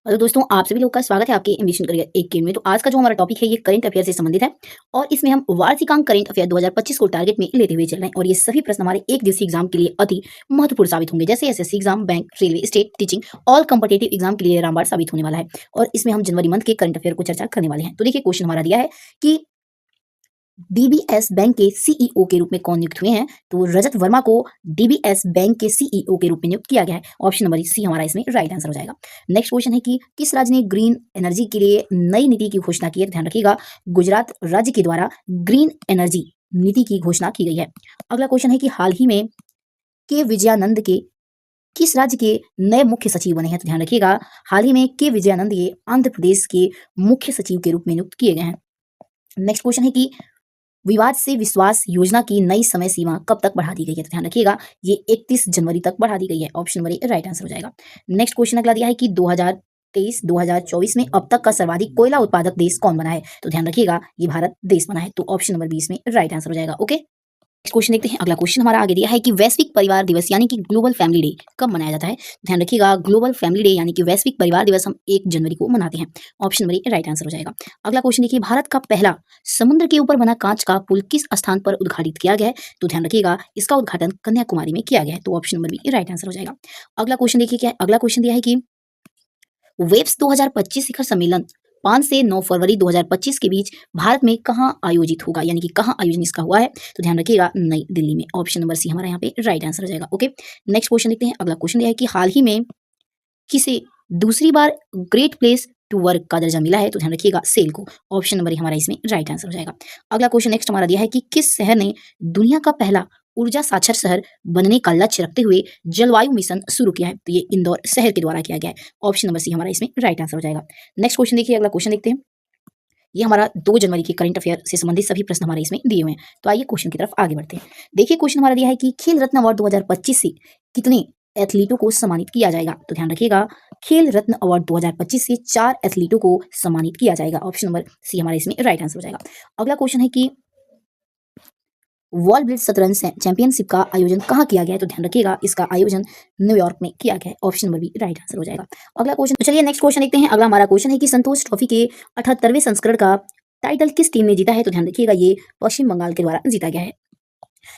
Hello दोस्तों, आप सभी लोग का स्वागत है आपके एम्बिशन करियर एक गेम में। तो आज का जो हमारा टॉपिक है ये करंट अफेयर से संबंधित है और इसमें हम वार्षिकांक करंट अफेयर 2025 को टारगेट में लेते हुए चल रहे हैं और ये सभी प्रश्न हमारे एक दिवसीय एग्जाम के लिए अति महत्वपूर्ण साबित होंगे, जैसे SSC exam, bank, railway, state, teaching, all competitive exam के लिए रामबाण साबित होने वाला है। और इसमें हम जनवरी मंथ के करंट अफेयर को चर्चा करने वाले हैं। तो देखिए, क्वेश्चन हमारा दिया है कि डीबीएस बैंक के सीईओ के रूप में कौन नियुक्त हुए हैं? तो रजत वर्मा को डीबीएस बैंक के सीईओ के रूप में नियुक्त किया गया है। ऑप्शन नंबर सी हमारा इसमें राइट आंसर हो जाएगा। नेक्स्ट क्वेश्चन है कि किस राज्य ने ग्रीन एनर्जी के लिए नई नीति की घोषणा की है? तो ध्यान रखिएगा, गुजरात राज्य के द्वारा ग्रीन एनर्जी नीति की घोषणा की गई है। अगला क्वेश्चन है कि हाल ही में के विजयानंद के किस राज्य के नए मुख्य सचिव बने हैं? तो ध्यान रखिएगा, हाल ही में के विजयानंद ये आंध्र प्रदेश के मुख्य सचिव के रूप में नियुक्त किए गए हैं। नेक्स्ट क्वेश्चन है कि विवाद से विश्वास योजना की नई समय सीमा कब तक बढ़ा दी गई है? तो ध्यान रखिएगा, ये 31 जनवरी तक बढ़ा दी गई है। Option number A right answer हो जाएगा। नेक्स्ट क्वेश्चन अगला दिया है कि 2023-2024 में अब तक का सर्वाधिक कोयला उत्पादक देश कौन बना है? तो ध्यान रखिएगा, ये भारत देश बना है। तो ऑप्शन नंबर बी इसमें राइट आंसर हो जाएगा। ओके, नेक्स्ट क्वेश्चन देखते हैं। अगला क्वेश्चन हमारा आगे दिया है कि वैश्विक परिवार दिवस यानी कि ग्लोबल फैमिली डे कब मनाया जाता है? ध्यान रखिएगा, ग्लोबल फैमिली डे यानी कि वैश्विक परिवार दिवस हम 1 जनवरी को मनाते हैं। Option number A right answer हो जाएगा। अगला क्वेश्चन देखिए, भारत का पहला समुद्र के ऊपर बना कांच का पुल किस स्थान पर उद्घाटित किया गया है? तो ध्यान रखिएगा, इसका उद्घाटन कन्याकुमारी में किया गया है। तो option number B right answer हो जाएगा। अगला क्वेश्चन देखिए क्या है? अगला क्वेश्चन दिया है कि वेब्स 2025 शिखर सम्मेलन 5 से 9 फरवरी 2025 के बीच भारत में कहाँ आयोजित होगा, यानी कि कहाँ आयोजन इसका हुआ है? तो ध्यान रखिएगा, नई दिल्ली में। ऑप्शन नंबर सी हमारा यहाँ पे राइट आंसर हो जाएगा। ओके, नेक्स्ट क्वेश्चन देखते हैं। अगला क्वेश्चन दिया है कि हाल ही में किसे दूसरी बार ग्रेट प्लेस टू वर्क का दर्जा मिला है? तो ध्यान रखिएगा, सेल को। ऑप्शन नंबर हमारा इसमें राइट आंसर हो जाएगा। अगला क्वेश्चन नेक्स्ट हमारा दिया है कि किस शहर ने दुनिया का पहला ऊर्जा साक्षर शहर बनने का लक्ष्य रखते हुए जलवायु मिशन शुरू किया है? तो ये इंदौर शहर के द्वारा किया गया है। ऑप्शन नंबर सी हमारा इसमें राइट आंसर हो जाएगा। नेक्स्ट क्वेश्चन देखिए, अगला क्वेश्चन देखते हैं। ये हमारा 2 जनवरी के करंट अफेयर से संबंधित सभी प्रश्न हमारे इसमें दिए हुए हैं। तो आइए क्वेश्चन की तरफ आगे बढ़ते हैं। देखिए, क्वेश्चन हमारा दिया है कि खेल रत्न अवार्ड 2025 से कितने एथलीटों को सम्मानित किया जाएगा? तो ध्यान रखिएगा, खेल रत्न अवार्ड 2025 से 4 एथलीटों को सम्मानित किया जाएगा। ऑप्शन नंबर सी हमारे इसमें राइट आंसर हो जाएगा। अगला क्वेश्चन है कि वर्ल्ड ब्लिट्ज शतरंज चैंपियनशिप का आयोजन कहाँ किया गया है? तो ध्यान रखिएगा, इसका आयोजन न्यूयॉर्क में किया गया है। Option number B right answer हो जाएगा। अगला क्वेश्चन, तो चलिए नेक्स्ट क्वेश्चन देखते हैं। अगला हमारा क्वेश्चन है कि संतोष ट्रॉफी के 78वें संस्करण का टाइटल किस टीम ने जीता है? तो ध्यान रखिएगा, ये पश्चिम बंगाल के द्वारा जीता गया है।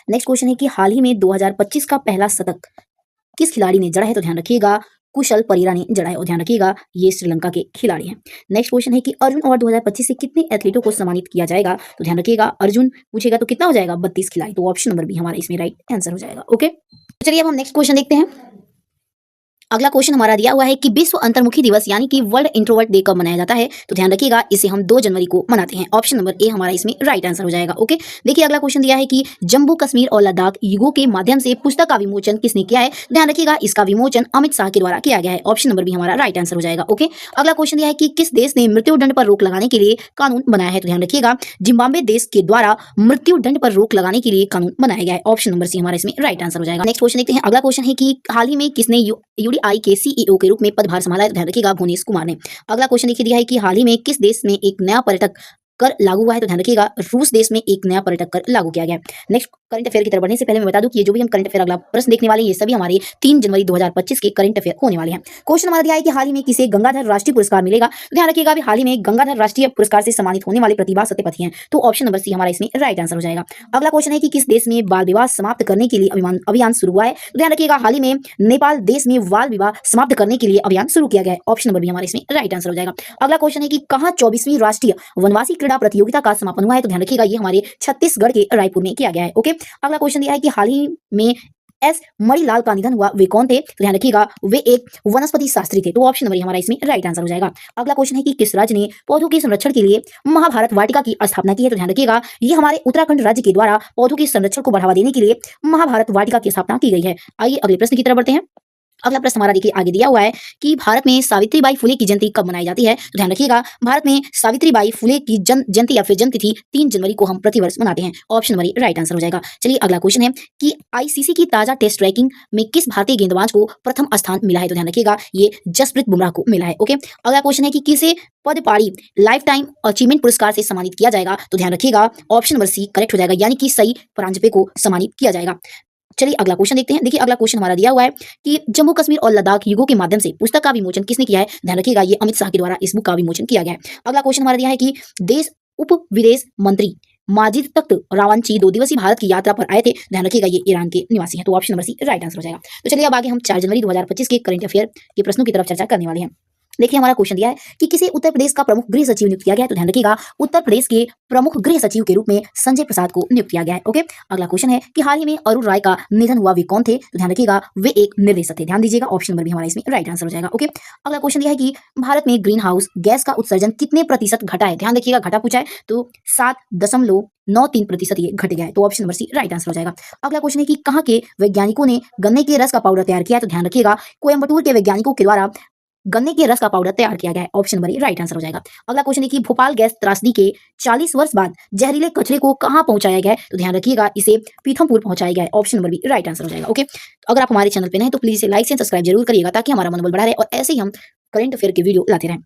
नेक्स्ट क्वेश्चन है कि हाल ही में 2025 का पहला शतक किस खिलाड़ी ने जड़ा है? तो ध्यान रखिएगा, कुशल परीरा ने जड़ा है। और ध्यान रखिएगा, ये श्रीलंका के खिलाड़ी हैं। नेक्स्ट क्वेश्चन है कि अर्जुन अवार्ड 2025 से कितने एथलीटों को सम्मानित किया जाएगा? तो ध्यान रखिएगा, अर्जुन पूछेगा तो कितना हो जाएगा? 32 खिलाड़ी। तो ऑप्शन नंबर बी हमारा इसमें राइट आंसर हो जाएगा। ओके, तो चलिए अब हम नेक्स्ट क्वेश्चन देखते हैं। अगला क्वेश्चन हमारा दिया हुआ है कि विश्व अंतर्मुखी दिवस यानी कि वर्ल्ड इंट्रोवर्ट डे कब मनाया जाता है? तो ध्यान रखिएगा, इसे हम 2 जनवरी को मनाते हैं। ऑप्शन नंबर ए हमारा इसमें राइट आंसर हो जाएगा। ओके, देखिए अगला क्वेश्चन दिया है कि जम्मू कश्मीर और लद्दाख युगों के माध्यम से पुस्तक का विमोचन किसने किया है? ध्यान रखिएगा, इसका विमोचन अमित शाह के द्वारा किया गया है। ऑप्शन नंबर बी हमारा राइट आंसर हो जाएगा। ओके, अगला क्वेश्चन दिया है कि किस देश ने मृत्युदंड पर रोक लगाने के लिए कानून बनाया है? तो ध्यान रखिएगा, जिम्बाब्वे देश के द्वारा मृत्युदंड पर रोक लगाने के लिए कानून बनाया गया है। ऑप्शन नंबर सी हमारा इसमें राइट आंसर हो जाएगा। नेक्स्ट क्वेश्चन देखते हैं। अगला क्वेश्चन है कि हाल ही में किसने यूडीआई के सीईओ के रूप में पदभार संभाला है? तो ध्यान रखिएगा, भुवनेश कुमार ने। अगला क्वेश्चन देखिए दिया है कि हाल ही में किस देश में एक नया पर्यटक कर लागू हुआ है? तो ध्यान रखिएगा, रूस देश में एक नया पर्यटक कर लागू किया गया है। नेक्स्ट करंट अफेयर की तरफ बढ़ने से पहले मैं बता दूं कि ये जो भी हम करंट अफेयर अगला प्रश्न देखने वाले हैं, ये सभी हमारे 3 जनवरी 2025 के करंट अफेयर होने वाले हैं। क्वेश्चन हमारा दिया है कि हाल ही में किसे गंगाधर राष्ट्रीय पुरस्कार मिलेगा? तो ध्यान रखिएगा, अभी हाल ही में गंगाधर राष्ट्रीय पुरस्कार से सम्मानित होने वाले प्रतिभा सत्यपथी हैं। तो ऑप्शन नंबर सी हमारा इसमें राइट आंसर हो जाएगा। अगला क्वेश्चन है कि किस देश में बाल विवाह समाप्त करने के लिए अभियान शुरू हुआ है? तो ध्यान रखिएगा, हाल ही में नेपाल देश में बाल विवाह समाप्त करने के लिए अभियान शुरू किया गया है। ऑप्शन नंबर बी हमारे इसमें राइट आंसर हो जाएगा। अगला क्वेश्चन है कि कहाँ 24वीं राष्ट्रीय वनवासी क्रीड़ा प्रतियोगिता का समापन हुआ है? तो ध्यान रखिएगा, ये हमारे छत्तीसगढ़ के रायपुर में किया गया है। ओके, अगला क्वेश्चन दिया है कि हाल ही में एस मणिलाल का निधन हुआ, वे कौन थे? तो ध्यान रखिएगा, वे एक वनस्पति शास्त्री थे। तो ऑप्शन नंबर हमारा इसमें राइट आंसर हो जाएगा। अगला क्वेश्चन है कि किस राज्य ने पौधों के संरक्षण के लिए महाभारत वाटिका की स्थापना की है? तो ध्यान रखिएगा, ये हमारे उत्तराखंड राज्य के द्वारा पौधों के संरक्षण को बढ़ावा देने के लिए महाभारत वाटिका की स्थापना की गई है। आइए अगले प्रश्न की तरफ बढ़ते हैं। अगला प्रश्न हमारा देखिए आगे दिया हुआ है कि भारत में सावित्रीबाई फुले की जयंती कब मनाई जाती है? तो ध्यान रखिएगा, भारत में सावित्रीबाई फुले की जयंती या फिर जन्म तिथि 3 जनवरी को हम प्रतिवर्ष मनाते हैं। ऑप्शन नंबर राइट आंसर हो जाएगा। चलिए अगला क्वेश्चन है कि आईसीसी की ताजा टेस्ट रैंकिंग में किस भारतीय गेंदबाज को प्रथम स्थान मिला है? तो ध्यान रखिएगा, ये जसप्रीत बुमराह को मिला है। ओके, अगला क्वेश्चन है कि किसे पदपाड़ी लाइफ टाइम अचीवमेंट पुरस्कार से सम्मानित किया जाएगा? तो ध्यान रखिएगा, ऑप्शन नंबर सी करेक्ट हो जाएगा, यानी कि सई परांजपे को सम्मानित किया जाएगा। चलिए अगला क्वेश्चन देखते हैं। देखिए अगला क्वेश्चन हमारा दिया हुआ है कि जम्मू कश्मीर और लद्दाख युगों के माध्यम से पुस्तक का विमोचन किसने किया है? ध्यान रखिएगा ये अमित शाह के द्वारा इस बुक का विमोचन किया गया है। अगला क्वेश्चन हमारा दिया है कि देश उप विदेश मंत्री माजिद तख्त रावंची 2 दिवसीय भारत की यात्रा पर आए थे। ध्यान रखिएगा ये ईरान के निवासी हैं। तो option number C right answer हो जाएगा। तो चलिए अब आगे हम 4 जनवरी 2025 के करंट अफेयर के प्रश्नों की तरफ चर्चा करने वाले हैं। देखिए हमारा क्वेश्चन दिया है कि किसे उत्तर प्रदेश का प्रमुख गृह सचिव नियुक्त किया गया है? तो ध्यान रखिएगा उत्तर प्रदेश के प्रमुख गृह सचिव के रूप में संजय प्रसाद को नियुक्त किया गया है। ओके, अगला क्वेश्चन है कि हाल ही में अरुण राय का निधन हुआ, वे कौन थे? तो ध्यान रखिएगा वे एक निर्देशक थे। ध्यान दीजिएगा ऑप्शन नंबर भी हमारा इसमें राइट आंसर हो जाएगा। ओके, अगला क्वेश्चन दिया है कि भारत में ग्रीन हाउस गैस का उत्सर्जन कितने प्रतिशत घटा है? ध्यान रखिएगा घटा पूछा है तो 7.93% ये घट गया है। तो option number C right answer हो जाएगा। अगला क्वेश्चन है कि कहाँ के वैज्ञानिकों ने गन्ने के रस का पाउडर तैयार किया है? तो ध्यान रखिएगा कोयम्बटूर के वैज्ञानिकों के द्वारा गन्ने के रस का पाउडर तैयार किया गया है। ऑप्शन नंबर राइट आंसर हो जाएगा। अगला क्वेश्चन है कि भोपाल गैस त्रासदी के 40 वर्ष बाद जहरीले कचरे को कहां पहुंचाया गया है? तो ध्यान रखिएगा इसे पीथमपुर पहुंचाया गया है। Option number B right answer हो जाएगा। ओके, अगर आप हमारे चैनल पे नए हैं तो प्लीज इसे लाइक एंड सब्सक्राइब जरूर करिएगा ताकि हमारा मनोबल बढ़ा रहे और ऐसे ही हम करंट अफेयर के वीडियो लाते रहें।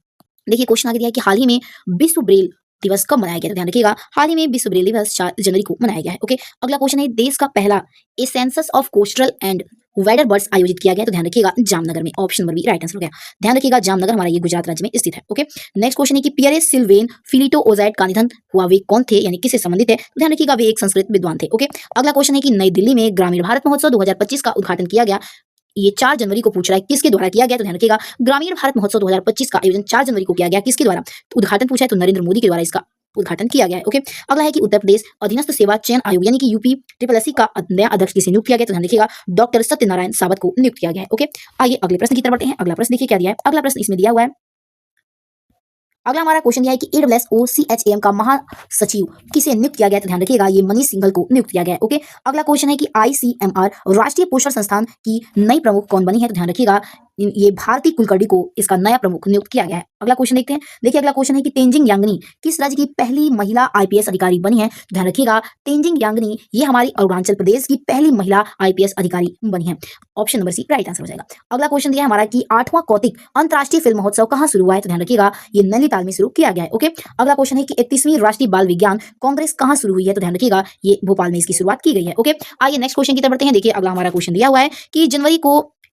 देखिए क्वेश्चन आगे दिया है कि हाल ही में विश्व ब्रेल दिवस कब मनाया गया? तो ध्यान रखिएगा हाल ही में विश्व ब्रेल दिवस 4 जनवरी को मनाया गया है। ओके, अगला क्वेश्चन है देश का पहला a census of coastal and wider birds आयोजित किया गया। तो ध्यान रखिएगा जामनगर में। Option number B right answer हो गया। ध्यान रखिएगा जामनगर हमारा ये गुजरात राज्य में स्थित है। ओके, नेक्स्ट क्वेश्चन है कि पियरे सिल्वेन फिलिटो ओजाइट का निधन हुआ, वे कौन थे यानी किससे संबंधित है? तो ध्यान रखिएगा वे एक संस्कृत विद्वान थे। ओके, अगला क्वेश्चन है कि नई दिल्ली में ग्रामीण भारत महोत्सव 2025 का उद्घाटन किया गया, ये 4 जनवरी को पूछ रहा है किसके द्वारा किया गया? तो ध्यान रखिएगा ग्रामीण भारत महोत्सव 2025 का आयोजन 4 जनवरी को किया गया, किसके द्वारा? तो उद्घाटन पूछा है तो नरेंद्र मोदी के द्वारा इसका उद्घाटन किया गया है। ओके, अगला है कि उत्तर प्रदेश अधीनस्थ सेवा चयन आयोग यानी कि यूपी ट्रिपल का नया अध्यक्ष किसे नियुक्त किया गया? तो ध्यान रखिएगा डॉक्टर सत्यनारायण सावत को नियुक्त किया गया है। ओके, आइए अगले प्रश्न की तरफ बढ़ते हैं। अगला प्रश्न देखिए क्या दिया है। अगला प्रश्न इसमें दिया हुआ है, अगला हमारा क्वेश्चन दिया है कि AWSOCHAM का महासचिव किसे नियुक्त किया गया? तो ध्यान रखिएगा ये मनीष सिंघल को नियुक्त किया गया है। ओके, अगला क्वेश्चन है कि ICMR राष्ट्रीय पोषण संस्थान की नई प्रमुख कौन बनी है? तो ध्यान रखिएगा ये भारती कुलकर्णी को इसका नया प्रमुख नियुक्त किया गया है। अगला क्वेश्चन देखते हैं। देखिए अगला क्वेश्चन है कि तेंजिंग यांगनी किस राज्य की पहली महिला IPS अधिकारी बनी है? तो ध्यान रखिएगा तेंजिंग यांगनी ये हमारी अरुणाचल प्रदेश की पहली महिला IPS अधिकारी बनी है। Option number C right answer हो जाएगा। अगला क्वेश्चन दिया है हमारा कि 8वां कौतिक अंतर्राष्ट्रीय फिल्म महोत्सव कहाँ शुरू हुआ है? तो ध्यान रखिएगा ये नैनीताल में शुरू किया गया है। ओके, अगला क्वेश्चन है कि 31वीं राष्ट्रीय बाल विज्ञान कांग्रेस कहाँ शुरू हुई है? तो ध्यान रखिएगा ये भोपाल में इसकी शुरुआत की गई है। ओके, आइए नेक्स्ट क्वेश्चन की तरफ बढ़ते हैं। देखिए अगला हमारा क्वेश्चन दिया हुआ है कि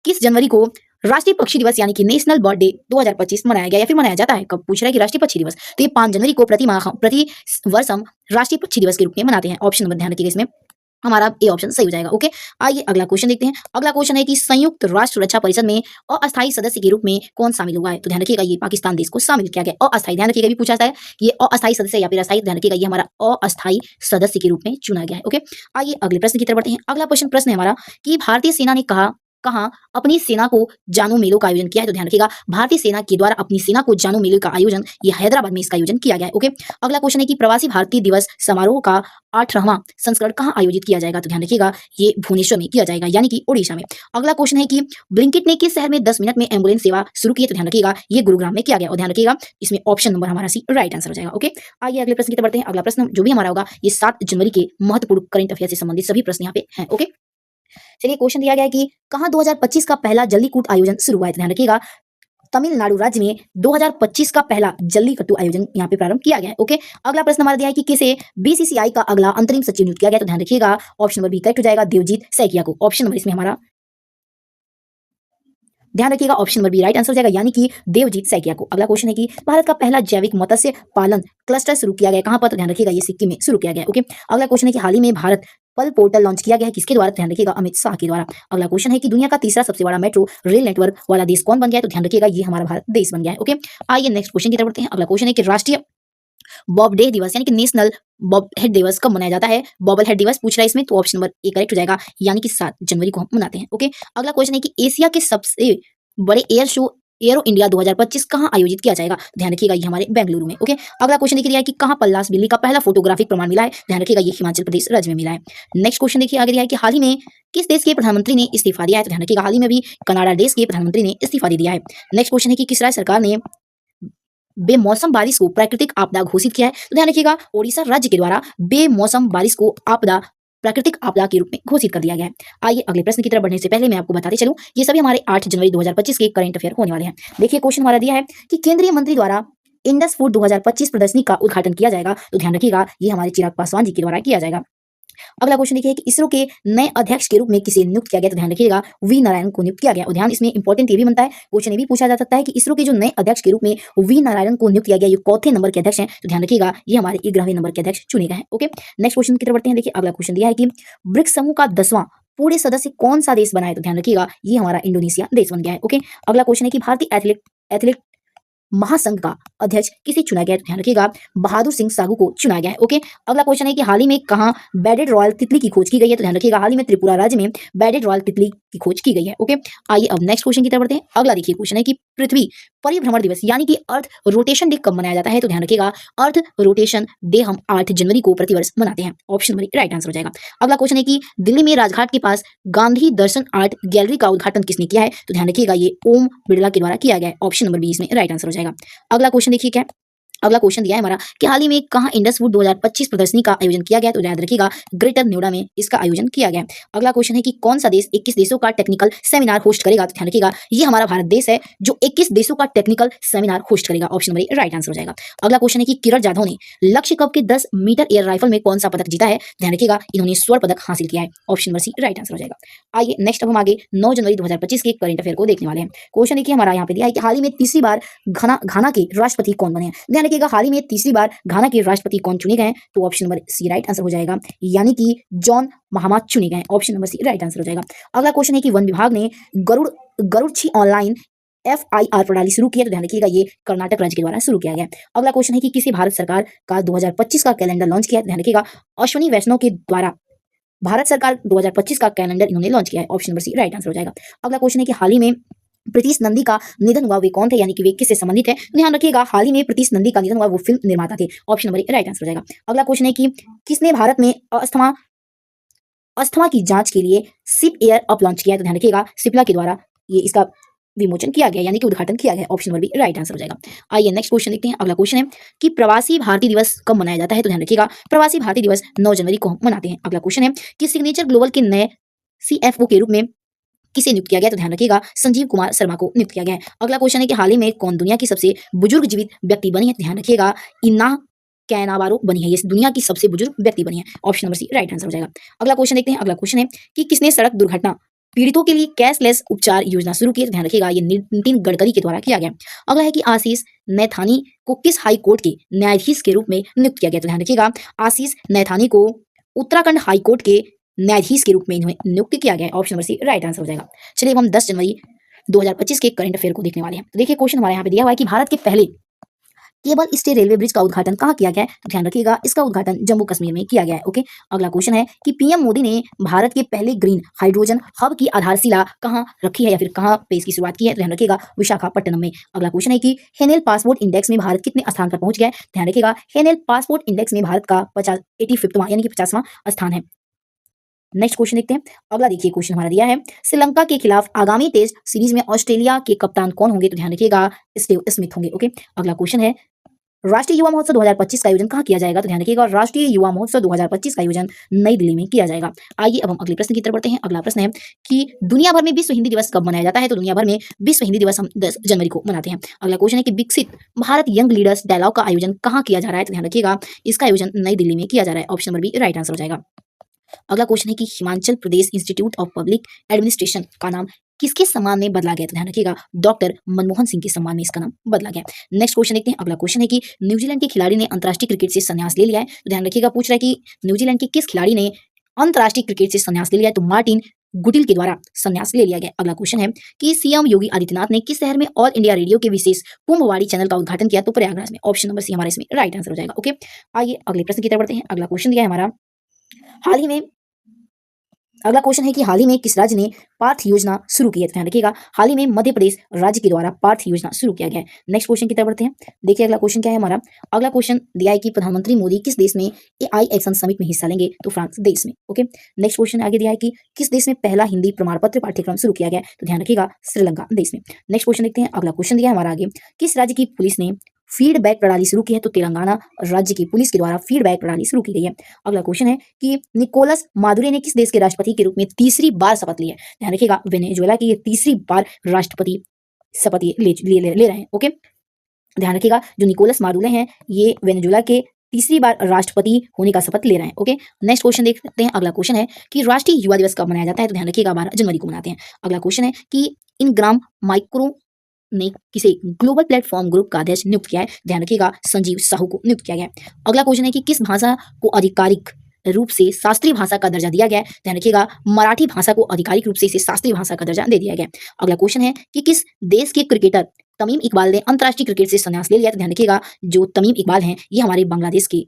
किस जनवरी को राष्ट्रीय पक्षी दिवस यानी कि नेशनल बर्ड डे 2025 मनाया गया या फिर मनाया जाता है? कब पूछ रहा है कि राष्ट्रीय पक्षी दिवस, तो ये 5 जनवरी को प्रति वर्ष हम राष्ट्रीय पक्षी दिवस के रूप में मनाते हैं। ऑप्शन नंबर ध्यान रखिएगा इसमें हमारा ए ऑप्शन सही हो जाएगा। ओके, आइए अगला क्वेश्चन देखते हैं। अगला क्वेश्चन है कि संयुक्त राष्ट्र रक्षा परिषद में अस्थायी सदस्य के रूप में कौन शामिल हुआ है? तो ध्यान रखिएगा ये पाकिस्तान देश को शामिल किया गया। अस्थायी ध्यान रखिएगा भी पूछा जाता है ये अस्थायी सदस्य या फिर अस्थायी, ध्यान रखिएगा ये हमारा अस्थायी सदस्य के रूप में चुना गया है। ओके, आइए अगले प्रश्न की तरफ बढ़ते हैं। अगला प्रश्न है हमारा कि भारतीय सेना ने कहाँ अपनी सेना को जानू मेलों का आयोजन किया है? तो ध्यान रखिएगा भारतीय सेना के द्वारा अपनी सेना को जानू मेले का आयोजन ये हैदराबाद में इसका आयोजन किया गया है। ओके, अगला क्वेश्चन है कि प्रवासी भारतीय दिवस समारोह का 8वां संस्करण कहाँ आयोजित किया जाएगा? तो ध्यान रखिएगा ये भुवनेश्वर में किया जाएगा यानी कि ओडिशा में। अगला क्वेश्चन है कि ब्लिंकिट ने किस शहर में 10 मिनट में एम्बुलेंस सेवा शुरू की है? तो ध्यान रखिएगा ये गुरुग्राम में किया गया और ध्यान रखिएगा इसमें ऑप्शन नंबर हमारा सी राइट आंसर हो जाएगा। ओके, आइए अगले प्रश्न की तरफ बढ़ते हैं। अगला प्रश्न जो भी हमारा होगा ये 7 जनवरी के महत्वपूर्ण करंट अफेयर से संबंधित सभी प्रश्न यहाँ पे हैं। ओके, चलिए क्वेश्चन दिया गया है कि कहाँ 2025 का पहला जल्लीकट्टू आयोजन शुरू हुआ है? तो ध्यान रखिएगा तमिलनाडु राज्य में 2025 का पहला जल्लीकट्टू आयोजन यहाँ पे प्रारंभ किया गया है। ओके, अगला प्रश्न हमारा दिया है कि किसे BCCI का अगला अंतरिम सचिव नियुक्त किया गया? तो ध्यान रखिएगा ऑप्शन नंबर बी करेक्ट हो जाएगा देवजीत सैकिया को। ऑप्शन नंबर इसमें हमारा ध्यान रखिएगा option number B right answer हो जाएगा यानी कि देवजीत सैकिया को। अगला क्वेश्चन है कि भारत का पहला जैविक मत्स्य पालन क्लस्टर शुरू किया गया कहां पर? तो ध्यान रखिएगा ये सिक्किम में शुरू किया गया। ओके, अगला क्वेश्चन है कि हाल ही में भारत पल पोर्टल लॉन्च किया गया है किसके द्वारा? ध्यान रखिएगा अमित शाह के द्वारा। अगला क्वेश्चन है कि दुनिया का तीसरा सबसे बड़ा मेट्रो रेल नेटवर्क वाला देश कौन बन गया है? तो ध्यान रखिएगा ये हमारा भारत देश बन गया है। ओके, आइए नेक्स्ट क्वेश्चन की तरफ बढ़ते हैं। अगला क्वेश्चन है कि राष्ट्रीय बॉब डे दिवस यानी कि नेशनल बॉब हेड दिवस कब मनाया जाता है? बॉबल हेड दिवस पूछ रहा है इसमें, तो ऑप्शन नंबर ए करेक्ट हो जाएगा यानी कि 7 जनवरी को हम मनाते हैं। ओके, अगला क्वेश्चन है कि एशिया के सबसे बड़े एयर शो एरो इंडिया 2025 कहाँ आयोजित किया जाएगा? ध्यान रखिएगा ये हमारे बेंगलुरु में। ओके, अगला क्वेश्चन देखिए है कि कहाँ पल्लास बिल्ली का पहला फोटोग्राफिक प्रमाण मिला है? ध्यान रखिएगा ये हिमाचल प्रदेश राज्य में मिला है। नेक्स्ट क्वेश्चन देखिए आगे दिया है कि हाल ही में किस देश के प्रधानमंत्री ने इस्तीफा दिया है? तो ध्यान रखिएगा हाल ही में भी कनाडा देश के प्रधानमंत्री ने इस्तीफा दे दिया है। नेक्स्ट क्वेश्चन है कि किस राज्य सरकार ने बेमौसम बारिश को प्राकृतिक आपदा घोषित किया है? तो ध्यान रखिएगा ओडिशा राज्य के द्वारा बेमौसम बारिश को प्राकृतिक आपदा के रूप में घोषित कर दिया गया है। आइए अगले प्रश्न की तरफ बढ़ने से पहले मैं आपको बताते चलूं ये सभी हमारे 8 जनवरी 2025 के करंट अफेयर होने वाले हैं। देखिए क्वेश्चन हमारा दिया है कि केंद्रीय मंत्री द्वारा इंडस फूड 2025 प्रदर्शनी का उद्घाटन किया जाएगा। तो ध्यान रखिएगा ये हमारे चिराग पासवान जी के द्वारा किया जाएगा। अगला क्वेश्चन देखिए कि इसरो के नए अध्यक्ष के रूप में किसे नियुक्त किया गया, तो ध्यान रखिएगा वी नारायण को नियुक्त किया गया। और ध्यान इसमें इंपॉर्टेंट ये भी बनता है, क्वेश्चन ये भी पूछा जा सकता है कि इसरो के जो नए अध्यक्ष के रूप में वी नारायण को नियुक्त किया गया, ये चौथे नंबर के अध्यक्ष हैं, तो ध्यान रखिएगा ये हमारे 11वें नंबर के अध्यक्ष चुने गए हैं। ओके, नेक्स्ट क्वेश्चन की तरफ बढ़ते हैं। देखिए अगला क्वेश्चन दिया है कि ब्रिक्स समूह का 10वां पूरे सदस्य कौन सा देश बना है, तो ध्यान रखिएगा ये हमारा इंडोनेशिया देश बन गया है। ओके, अगला क्वेश्चन है कि भारतीय एथलेट महासंघ का अध्यक्ष किसे चुना गया है, तो ध्यान रखिएगा बहादुर सिंह साहू को चुना गया है। ओके, अगला क्वेश्चन है कि हाल ही में कहां बेडेड रॉयल तितली की खोज की गई है, तो ध्यान रखिएगा हाल ही में त्रिपुरा राज्य में बेडेड रॉयल तितली की खोज की गई है। ओके, आइए अब नेक्स्ट क्वेश्चन की तरफ बढ़ते हैं। अगला देखिए क्वेश्चन है कि पृथ्वी परिभ्रमण दिवस यानी कि अर्थ रोटेशन डे कब मनाया जाता है, तो ध्यान रखिएगा अर्थ रोटेशन डे हम 8 जनवरी को प्रतिवर्ष मनाते हैं। ऑप्शन नंबर राइट आंसर हो जाएगा। अगला क्वेश्चन है कि दिल्ली में राजघाट के पास गांधी दर्शन आर्ट गैलरी का उद्घाटन किसने किया है, तो ध्यान रखिएगा ये ओम बिरला के द्वारा किया गया है। ऑप्शन नंबर 20 में राइट आंसर हो जाएगा। अगला क्वेश्चन देखिए क्या, अगला क्वेश्चन दिया है हमारा कि हाल ही में कहां इंडस फूड 2025 प्रदर्शनी का आयोजन किया गया, तो याद रखिएगा ग्रेटर नोएडा में इसका आयोजन किया गया। अगला क्वेश्चन है कि कौन सा देश 21 देशों का टेक्निकल सेमिनार होस्ट करेगा, तो ध्यान रखिएगा ये हमारा भारत देश है जो 21 देशों का टेक्निकल सेमिनार होस्ट करेगा। ऑप्शन नंबर राइट आंसर हो जाएगा। अगला क्वेश्चन है कि किरण जाधव ने लक्ष्य कप के 10 मीटर एयर राइफल में कौन सा पदक जीता है, ध्यान रखिएगा इन्होंने स्वर्ण पदक हासिल किया है। Option number C right answer हो जाएगा। आइए नेक्स्ट अब हम आगे 9 जनवरी 2025 के करंट अफेयर को देखने वाले हैं। क्वेश्चन देखिए हमारा यहाँ पे दिया है कि हाल ही में तीसरी बार घाना के राष्ट्रपति कौन बने हैं, ध्यान रखिएगा हाल ही में तीसरी बार घाना के राष्ट्रपति कौन चुने गए हैं, तो option number C right answer हो जाएगा, यानी कि जॉन महामा चुने गए हैं। Option number C right answer हो जाएगा। अगला क्वेश्चन है कि वन विभाग ने गरुड़छी ऑनलाइन FIR प्रणाली शुरू की है, तो ध्यान रखिएगा ये कर्नाटक राज्य के द्वारा शुरू किया गया है। अगला क्वेश्चन है कि किसी भारत सरकार का 2025 का कैलेंडर लॉन्च किया है, तो ध्यान रखिएगा अश्विनी वैष्णव के द्वारा भारत सरकार 2025 का कैलेंडर इन्होंने लॉन्च किया है। Option number C right answer हो जाएगा। अगला क्वेश्चन है कि हाल ही में प्रीतिश नंदी का निधन हुआ, वे कौन थे, यानी कि वे किससे संबंधित है, ध्यान रखिएगा हाल ही में प्रीतिश नंदी का निधन हुआ, वो फिल्म निर्माता थे। ऑप्शन नंबर राइट आंसर हो जाएगा। अगला क्वेश्चन है कि किसने भारत में अस्थमा की जांच के लिए सिप एयर अप लॉन्च किया है, तो ध्यान रखिएगा सिप्ला के द्वारा ये इसका विमोचन किया गया, यानी कि उद्घाटन किया गया। Option number B right answer हो जाएगा। आइए नेक्स्ट क्वेश्चन देखते हैं। अगला क्वेश्चन है कि प्रवासी भारतीय दिवस कब मनाया जाता है, तो ध्यान रखिएगा प्रवासी भारतीय दिवस 9 जनवरी को मनाते हैं। अगला क्वेश्चन है कि सिग्नेचर ग्लोबल के नए CFO के रूप में किसे नियुक्त किया गया, तो ध्यान रखिएगा संजीव कुमार शर्मा को नियुक्त किया गया है। अगला क्वेश्चन है कि हाल ही में कौन दुनिया की सबसे बुजुर्ग जीवित व्यक्ति बनी है, ध्यान रखिएगा इन्ना कैनावारो बनी है, ये दुनिया की सबसे बुजुर्ग व्यक्ति बनी है। Option number C right answer हो जाएगा। अगला क्वेश्चन देखते हैं। अगला क्वेश्चन है कि किसने सड़क दुर्घटना पीड़ितों के लिए कैशलेस उपचार योजना शुरू की है, तो ध्यान रखिएगा ये नितिन गडकरी के द्वारा किया गया। अगला है कि आशीष नैथानी को किस हाई कोर्ट के न्यायाधीश के रूप में नियुक्त किया गया, तो ध्यान रखिएगा आशीष नैथानी को उत्तराखंड हाई कोर्ट के न्यायाधीश के रूप में इन्हें नियुक्त किया गया है। Option number C right answer हो जाएगा। चलिए अब हम 10 जनवरी 2025 के करंट अफेयर को देखने वाले हैं। तो देखिए क्वेश्चन हमारे यहाँ पे दिया हुआ है कि भारत के पहले केबल स्टे रेलवे ब्रिज का उद्घाटन कहाँ किया गया है, तो ध्यान रखिएगा इसका उद्घाटन जम्मू कश्मीर में किया गया है। ओके, अगला क्वेश्चन है कि PM मोदी ने भारत के पहले ग्रीन हाइड्रोजन हब की आधारशिला कहाँ रखी है या फिर कहाँ पे इसकी शुरुआत की है, तो ध्यान रखिएगा विशाखापट्टनम में। अगला क्वेश्चन है कि हेनेल पासपोर्ट इंडेक्स में भारत कितने स्थान पर पहुंच गया है, ध्यान रखिएगा हेनेल पासपोर्ट इंडेक्स में भारत का 85वां यानी कि 50वां स्थान है। नेक्स्ट क्वेश्चन देखते हैं। अगला देखिए क्वेश्चन हमारा दिया है श्रीलंका के खिलाफ आगामी टेस्ट सीरीज में ऑस्ट्रेलिया के कप्तान कौन होंगे, तो ध्यान रखिएगा स्टीव स्मिथ होंगे। ओके, अगला क्वेश्चन है राष्ट्रीय युवा महोत्सव 2025 का आयोजन कहाँ किया जाएगा, तो ध्यान रखिएगा राष्ट्रीय युवा महोत्सव 2025 का आयोजन नई दिल्ली में किया जाएगा। आइए अब हम अगले प्रश्न की तरफ बढ़ते हैं। अगला प्रश्न है कि दुनिया भर में विश्व हिंदी दिवस कब मनाया जाता है, तो दुनिया भर में विश्व हिंदी दिवस हम 10 जनवरी को मनाते हैं। अगला क्वेश्चन है कि विकसित भारत यंग लीडर्स डायलॉग का आयोजन कहाँ किया जा रहा है, तो ध्यान रखिएगा इसका आयोजन नई दिल्ली में किया जा रहा है। Option number B right answer हो जाएगा। अगला क्वेश्चन है कि Himachal Pradesh institute of public administration का नाम किसके सम्मान में बदला गया, तो ध्यान रखिएगा डॉक्टर मनमोहन सिंह के सम्मान में इसका नाम बदला गया। नेक्स्ट क्वेश्चन देखते हैं। अगला क्वेश्चन है कि न्यूजीलैंड के खिलाड़ी ने अंतर्राष्ट्रीय क्रिकेट से संन्यास ले लिया है, तो ध्यान रखिएगा पूछ रहा है कि न्यूजीलैंड के किस खिलाड़ी ने अंतर्राष्ट्रीय क्रिकेट से संन्यास ले लिया है, तो मार्टिन गुटिल के द्वारा संन्यास ले लिया गया। अगला क्वेश्चन है कि CM योगी आदित्यनाथ ने किस शहर में ऑल इंडिया रेडियो के विशेष कुंभवाड़ी चैनल का उद्घाटन किया, तो प्रयागराज में। ऑप्शन नंबर सी हमारे इसमें राइट आंसर हो जाएगा। ओके, आइए अगले प्रश्न की तरफ बढ़ते हैं। अगला क्वेश्चन दिया है हमारा हाल ही में अगला क्वेश्चन है कि हाल ही में किस राज्य ने पार्थ योजना शुरू की है, ध्यान रखिएगा हाल ही में मध्य प्रदेश राज्य के द्वारा पार्थ योजना शुरू किया गया है। नेक्स्ट क्वेश्चन की तरफ बढ़ते हैं। देखिए अगला क्वेश्चन क्या है हमारा। अगला क्वेश्चन दिया है कि प्रधानमंत्री मोदी किस देश में AI एक्शन समिट में हिस्सा लेंगे, तो फ्रांस देश में। ओके, नेक्स्ट क्वेश्चन आगे दिया है कि किस देश में पहला हिंदी प्रमाण पत्र पाठ्यक्रम शुरू किया गया है, तो ध्यान रखिएगा श्रीलंका देश में। नेक्स्ट क्वेश्चन देखते हैं। अगला क्वेश्चन दिया है हमारा आगे किस राज्य की पुलिस ने फीडबैक प्रणाली शुरू की है, तो तेलंगाना राज्य की पुलिस के द्वारा फीडबैक प्रणाली शुरू की गई है। अगला क्वेश्चन है कि निकोलस मादुरो ने किस देश के राष्ट्रपति के रूप में तीसरी बार शपथ ली है, ध्यान रखिएगा वेनेजुएला की ये तीसरी बार राष्ट्रपति शपथ ले रहे हैं। ओके, ध्यान रखिएगा जो निकोलस मादुरो हैं ये वेनेजुएला के तीसरी बार राष्ट्रपति होने का शपथ ले रहे हैं। ओके, नेक्स्ट क्वेश्चन देखते हैं। अगला क्वेश्चन है कि राष्ट्रीय युवा दिवस कब मनाया जाता है? तो ध्यान रखिएगा 12 जनवरी को मनाते हैं। अगला क्वेश्चन है कि इन ग्राम माइक्रो ने किसे ग्लोबल प्लेटफॉर्म ग्रुप का अध्यक्ष नियुक्त किया है? ध्यान रखिएगा संजीव साहू को नियुक्त किया गया है। अगला क्वेश्चन है कि किस भाषा को आधिकारिक रूप से शास्त्रीय भाषा का दर्जा दिया गया है? ध्यान रखिएगा मराठी भाषा को आधिकारिक रूप से इसे शास्त्रीय भाषा का दर्जा दे दिया गया है। अगला क्वेश्चन है कि किस देश के क्रिकेटर तमीम इकबाल ने अंतर्राष्ट्रीय क्रिकेट से संन्यास ले लिया? तो ध्यान रखिएगा जो तमीम इकबाल हैं ये हमारे बांग्लादेश के